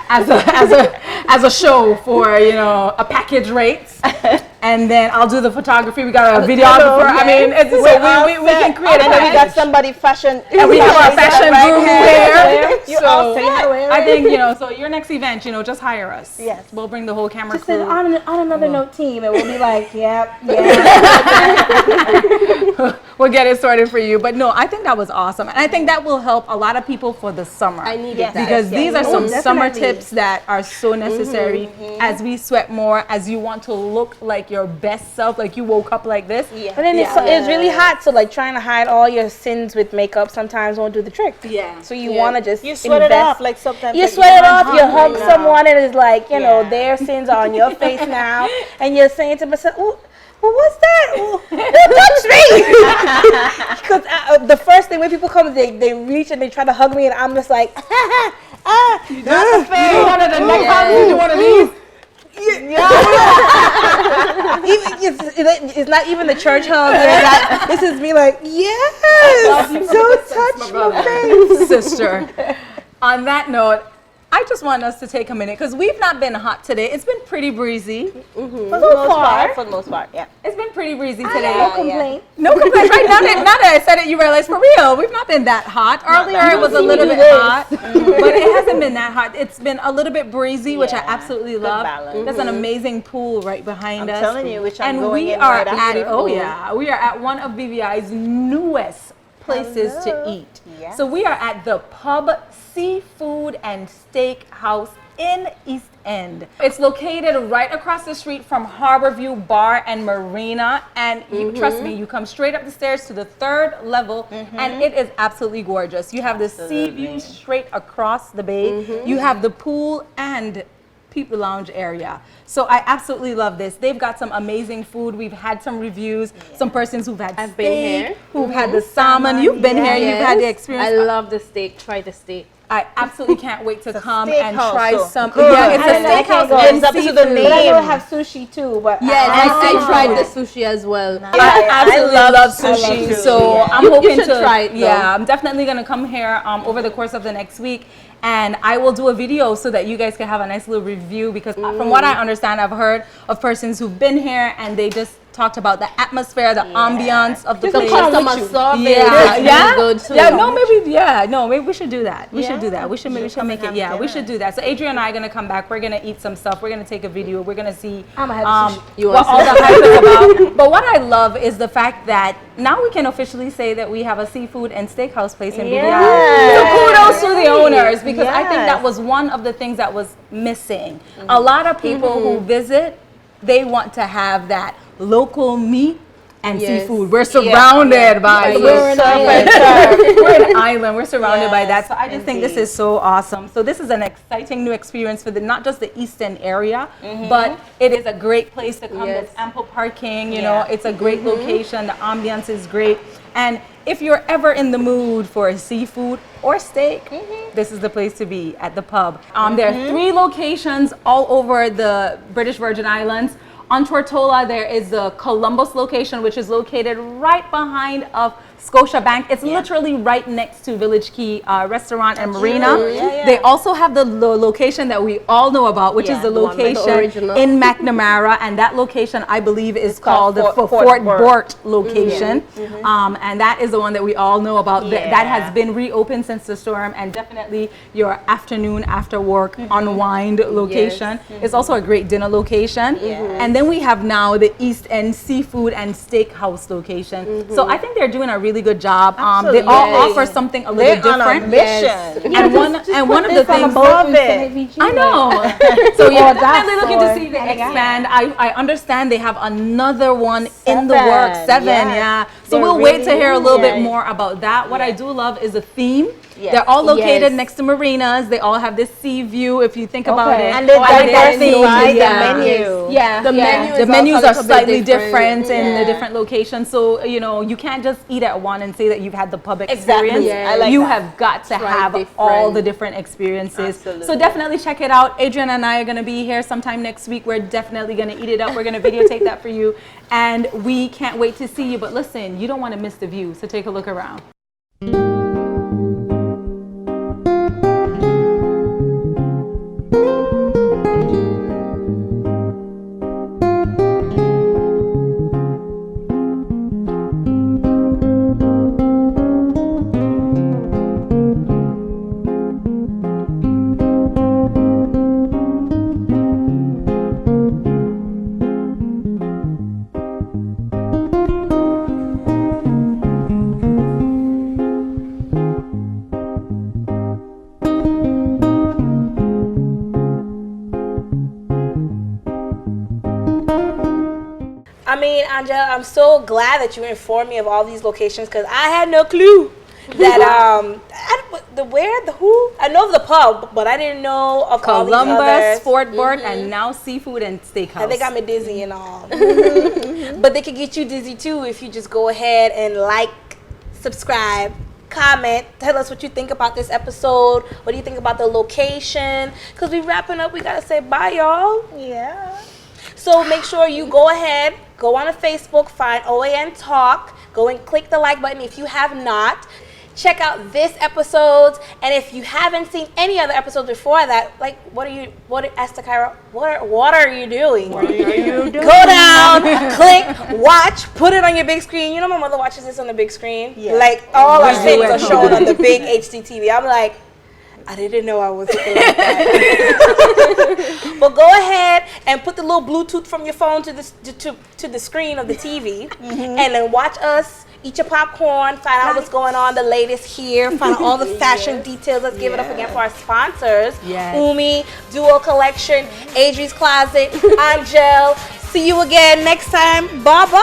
Speaker 2: as a show for a package rates. And then I'll do the photography. We got a videographer. I mean, it's, so we can create a
Speaker 3: and then we got
Speaker 2: package.
Speaker 3: somebody fashion.
Speaker 2: And we have our fashion guru here.
Speaker 3: You
Speaker 2: So
Speaker 3: all set.
Speaker 2: I think, so your next event, just hire us.
Speaker 3: Yes.
Speaker 2: We'll bring the whole camera
Speaker 5: Just an
Speaker 2: crew.
Speaker 5: on another note team, and we'll be like, yep.
Speaker 2: We'll get it sorted for you. But no, I think that was awesome. And I think that will help a lot of people for the summer.
Speaker 4: I needed
Speaker 3: Yes.
Speaker 4: that.
Speaker 2: Because these are some summer
Speaker 5: definitely.
Speaker 2: tips that are so necessary as we sweat more, as you want to look like your best self, like you woke up like this.
Speaker 3: Yeah.
Speaker 5: But then it's really hot, so like trying to hide all your sins with makeup sometimes won't do the trick.
Speaker 2: Yeah.
Speaker 5: So you want to just
Speaker 3: You sweat it
Speaker 5: invest.
Speaker 3: off like sometimes.
Speaker 5: You
Speaker 3: like
Speaker 5: sweat it
Speaker 3: you're
Speaker 5: off, you hug
Speaker 3: hungry
Speaker 5: someone, and it's like,
Speaker 3: Yeah.
Speaker 5: their sins are on your face now, and you're saying to myself, ooh, well, what's that? Who touched me? Because the first thing when people come, they reach and they try to hug me, and I'm just like,
Speaker 2: You do one of the neck hugs, you do one of these.
Speaker 5: it's not even the church hug. This is me like, yes, don't touch my face.
Speaker 2: Sister. On that note, I just want us to take a minute because we've not been hot today. It's been pretty breezy.
Speaker 3: For the most part, yeah.
Speaker 2: It's been pretty breezy
Speaker 5: No
Speaker 2: today.
Speaker 5: complaint.
Speaker 2: No complaints, right? Now that I said it, you realize for real, we've not been that hot. Earlier it was a little bit hot, but it hasn't been that hot. It's been a little bit breezy, which I
Speaker 3: Yeah.
Speaker 2: absolutely love.
Speaker 3: balance.
Speaker 2: There's an amazing pool right behind
Speaker 3: I'm
Speaker 2: us.
Speaker 3: telling you, which I'm
Speaker 2: And
Speaker 3: going
Speaker 2: we
Speaker 3: in
Speaker 2: are
Speaker 3: right after.
Speaker 2: we are at one of BVI's newest places to eat.
Speaker 3: Yes.
Speaker 2: So we are at the Pub Seafood and Steak House in East End. It's located right across the street from Harborview Bar and Marina, and you trust me, you come straight up the stairs to the 3rd level, and it is absolutely gorgeous. You have the sea view straight across the bay. You have the pool and people lounge area. So I absolutely love this. They've got some amazing food. We've had some reviews, some persons who've had
Speaker 4: I've
Speaker 2: steak,
Speaker 4: been here.
Speaker 2: who've had the salmon. You've been here, you've had the
Speaker 4: Yes.
Speaker 2: experience.
Speaker 4: I love the steak. Try the steak.
Speaker 2: I absolutely can't wait to come and
Speaker 3: steakhouse,
Speaker 2: try
Speaker 3: so
Speaker 2: some.
Speaker 3: good.
Speaker 2: Yeah, it's
Speaker 5: I
Speaker 2: a
Speaker 5: can't
Speaker 2: steakhouse
Speaker 5: go.
Speaker 2: and
Speaker 3: Lives up to the
Speaker 2: seafood.
Speaker 3: name.
Speaker 5: But I know I have sushi too, but
Speaker 4: Yes, I
Speaker 2: Oh.
Speaker 4: tried the sushi as well.
Speaker 2: I absolutely love sushi,
Speaker 3: sushi,
Speaker 2: so
Speaker 3: yeah.
Speaker 2: I'm
Speaker 4: You
Speaker 2: hoping
Speaker 4: should
Speaker 2: to
Speaker 4: try it, though.
Speaker 2: Yeah, I'm definitely gonna come here over the course of the next week, and I will do a video so that you guys can have a nice little review. Because from what I understand, I've heard of persons who've been here and they just talked about the atmosphere, the ambiance of the
Speaker 4: The
Speaker 2: place.
Speaker 4: customer service
Speaker 2: Yeah,
Speaker 4: is
Speaker 2: yeah,
Speaker 4: really good too.
Speaker 2: yeah. Maybe we should do that. We should do that. We should make it. Yeah, we should do that. So Adrian and I are gonna come back. We're gonna eat some stuff. We're gonna take a video. We're gonna see
Speaker 5: I'ma have sushi.
Speaker 4: You
Speaker 2: what
Speaker 4: want
Speaker 2: all the hype is about. But what I love is the fact that now we can officially say that we have a seafood and steakhouse place in BVI. So kudos to the owners, because I think that was one of the things that was missing. A lot of people who visit, they want to have that local meat and
Speaker 4: Yes.
Speaker 2: seafood. We're surrounded by
Speaker 4: We're
Speaker 2: an island. We're surrounded by that. So I just think this is so awesome. So this is an exciting new experience for not just the East End area, but it is a great place to come.
Speaker 4: Yes.
Speaker 2: There's ample parking, you know, it's a great location. The ambiance is great. And if you're ever in the mood for a seafood or steak, this is the place to be, at the pub. There are 3 locations all over the British Virgin Islands. On Tortola, there is the Columbus location, which is located right behind of Scotiabank. It's literally right next to Village Key Restaurant and Marina. They also have the location that we all know about, which is the
Speaker 4: the one, the
Speaker 2: location
Speaker 4: original.
Speaker 2: in McNamara, and that location I believe is called the
Speaker 3: Fort
Speaker 2: Fort
Speaker 3: Bort.
Speaker 2: Bort location. And that is the one that we all know about. That has been reopened since the storm, and definitely your afternoon after work unwind location. It's also a great dinner location. And then then we have now the East End Seafood and Steakhouse location. So I think they're doing a really good job. They all
Speaker 3: Absolutely.
Speaker 2: offer something a little
Speaker 3: They're on a
Speaker 2: different.
Speaker 3: mission.
Speaker 2: And one of the things
Speaker 3: Love it.
Speaker 2: I know. So you're definitely looking to
Speaker 5: store.
Speaker 2: see the expand. I understand they have another one in the works. 7,
Speaker 3: yes.
Speaker 2: yeah. So
Speaker 3: They're
Speaker 2: we'll wait to
Speaker 3: really-
Speaker 2: hear a little bit
Speaker 3: yeah.
Speaker 2: more about that. What I do love is the theme.
Speaker 3: Yes.
Speaker 2: They're all located
Speaker 4: Yes.
Speaker 2: next to marinas. They all have this sea view if you think about
Speaker 5: Okay.
Speaker 2: it.
Speaker 3: And they
Speaker 2: I like that
Speaker 3: diversify
Speaker 2: theme.
Speaker 3: the
Speaker 2: Yeah.
Speaker 3: menu.
Speaker 5: Yeah.
Speaker 4: The menu
Speaker 2: The
Speaker 4: is
Speaker 2: menus
Speaker 4: also a
Speaker 2: are
Speaker 4: little bit
Speaker 2: slightly different in the
Speaker 3: Yeah.
Speaker 2: different locations. So, you can't just eat at one and say that you've had the pub
Speaker 3: Exactly.
Speaker 2: experience.
Speaker 4: Yeah. I like
Speaker 2: you
Speaker 3: that.
Speaker 2: have got to
Speaker 4: Try
Speaker 2: have
Speaker 4: different.
Speaker 2: all the different experiences.
Speaker 3: Absolutely.
Speaker 2: So definitely check it out. Adrian and I are going to be here sometime next week. We're definitely going to eat it up. We're going to videotape that for you. And we can't wait to see you. But listen, you don't want to miss the view. So take a look around.
Speaker 5: I mean, Angela, I'm so glad that you informed me of all these locations because I had no clue that I know of the pub, but I didn't know of all these
Speaker 2: Columbus,
Speaker 5: others.
Speaker 2: Fort Worth, and now Seafood and Steakhouse.
Speaker 5: And they got me dizzy and all. But they can get you dizzy too if you just go ahead and like, subscribe, comment, tell us what you think about this episode. What do you think about the location? Because we wrapping up, we gotta say bye, y'all.
Speaker 3: Yeah.
Speaker 5: So make sure you go ahead, go on to Facebook, find OAN Talk, go and click the like button if you have not. Check out this episode, and if you haven't seen any other episodes before that, like what are you doing? Go down, click, watch, put it on your big screen. You know my mother watches this on the big screen?
Speaker 3: Yeah.
Speaker 5: Like all our
Speaker 2: We do
Speaker 5: things
Speaker 2: at
Speaker 5: are shown on the big HD TV. I'm like, I didn't know I was looking like that. But go ahead and put the little Bluetooth from your phone to the screen of the TV, and then watch us eat your popcorn, find out what's going on, the latest here, find out all the fashion details. Let's give it up again for our sponsors.
Speaker 2: Yes.
Speaker 5: Umi, Duo Collection, Adri's Closet, Angel. See you again next time. Bye-bye.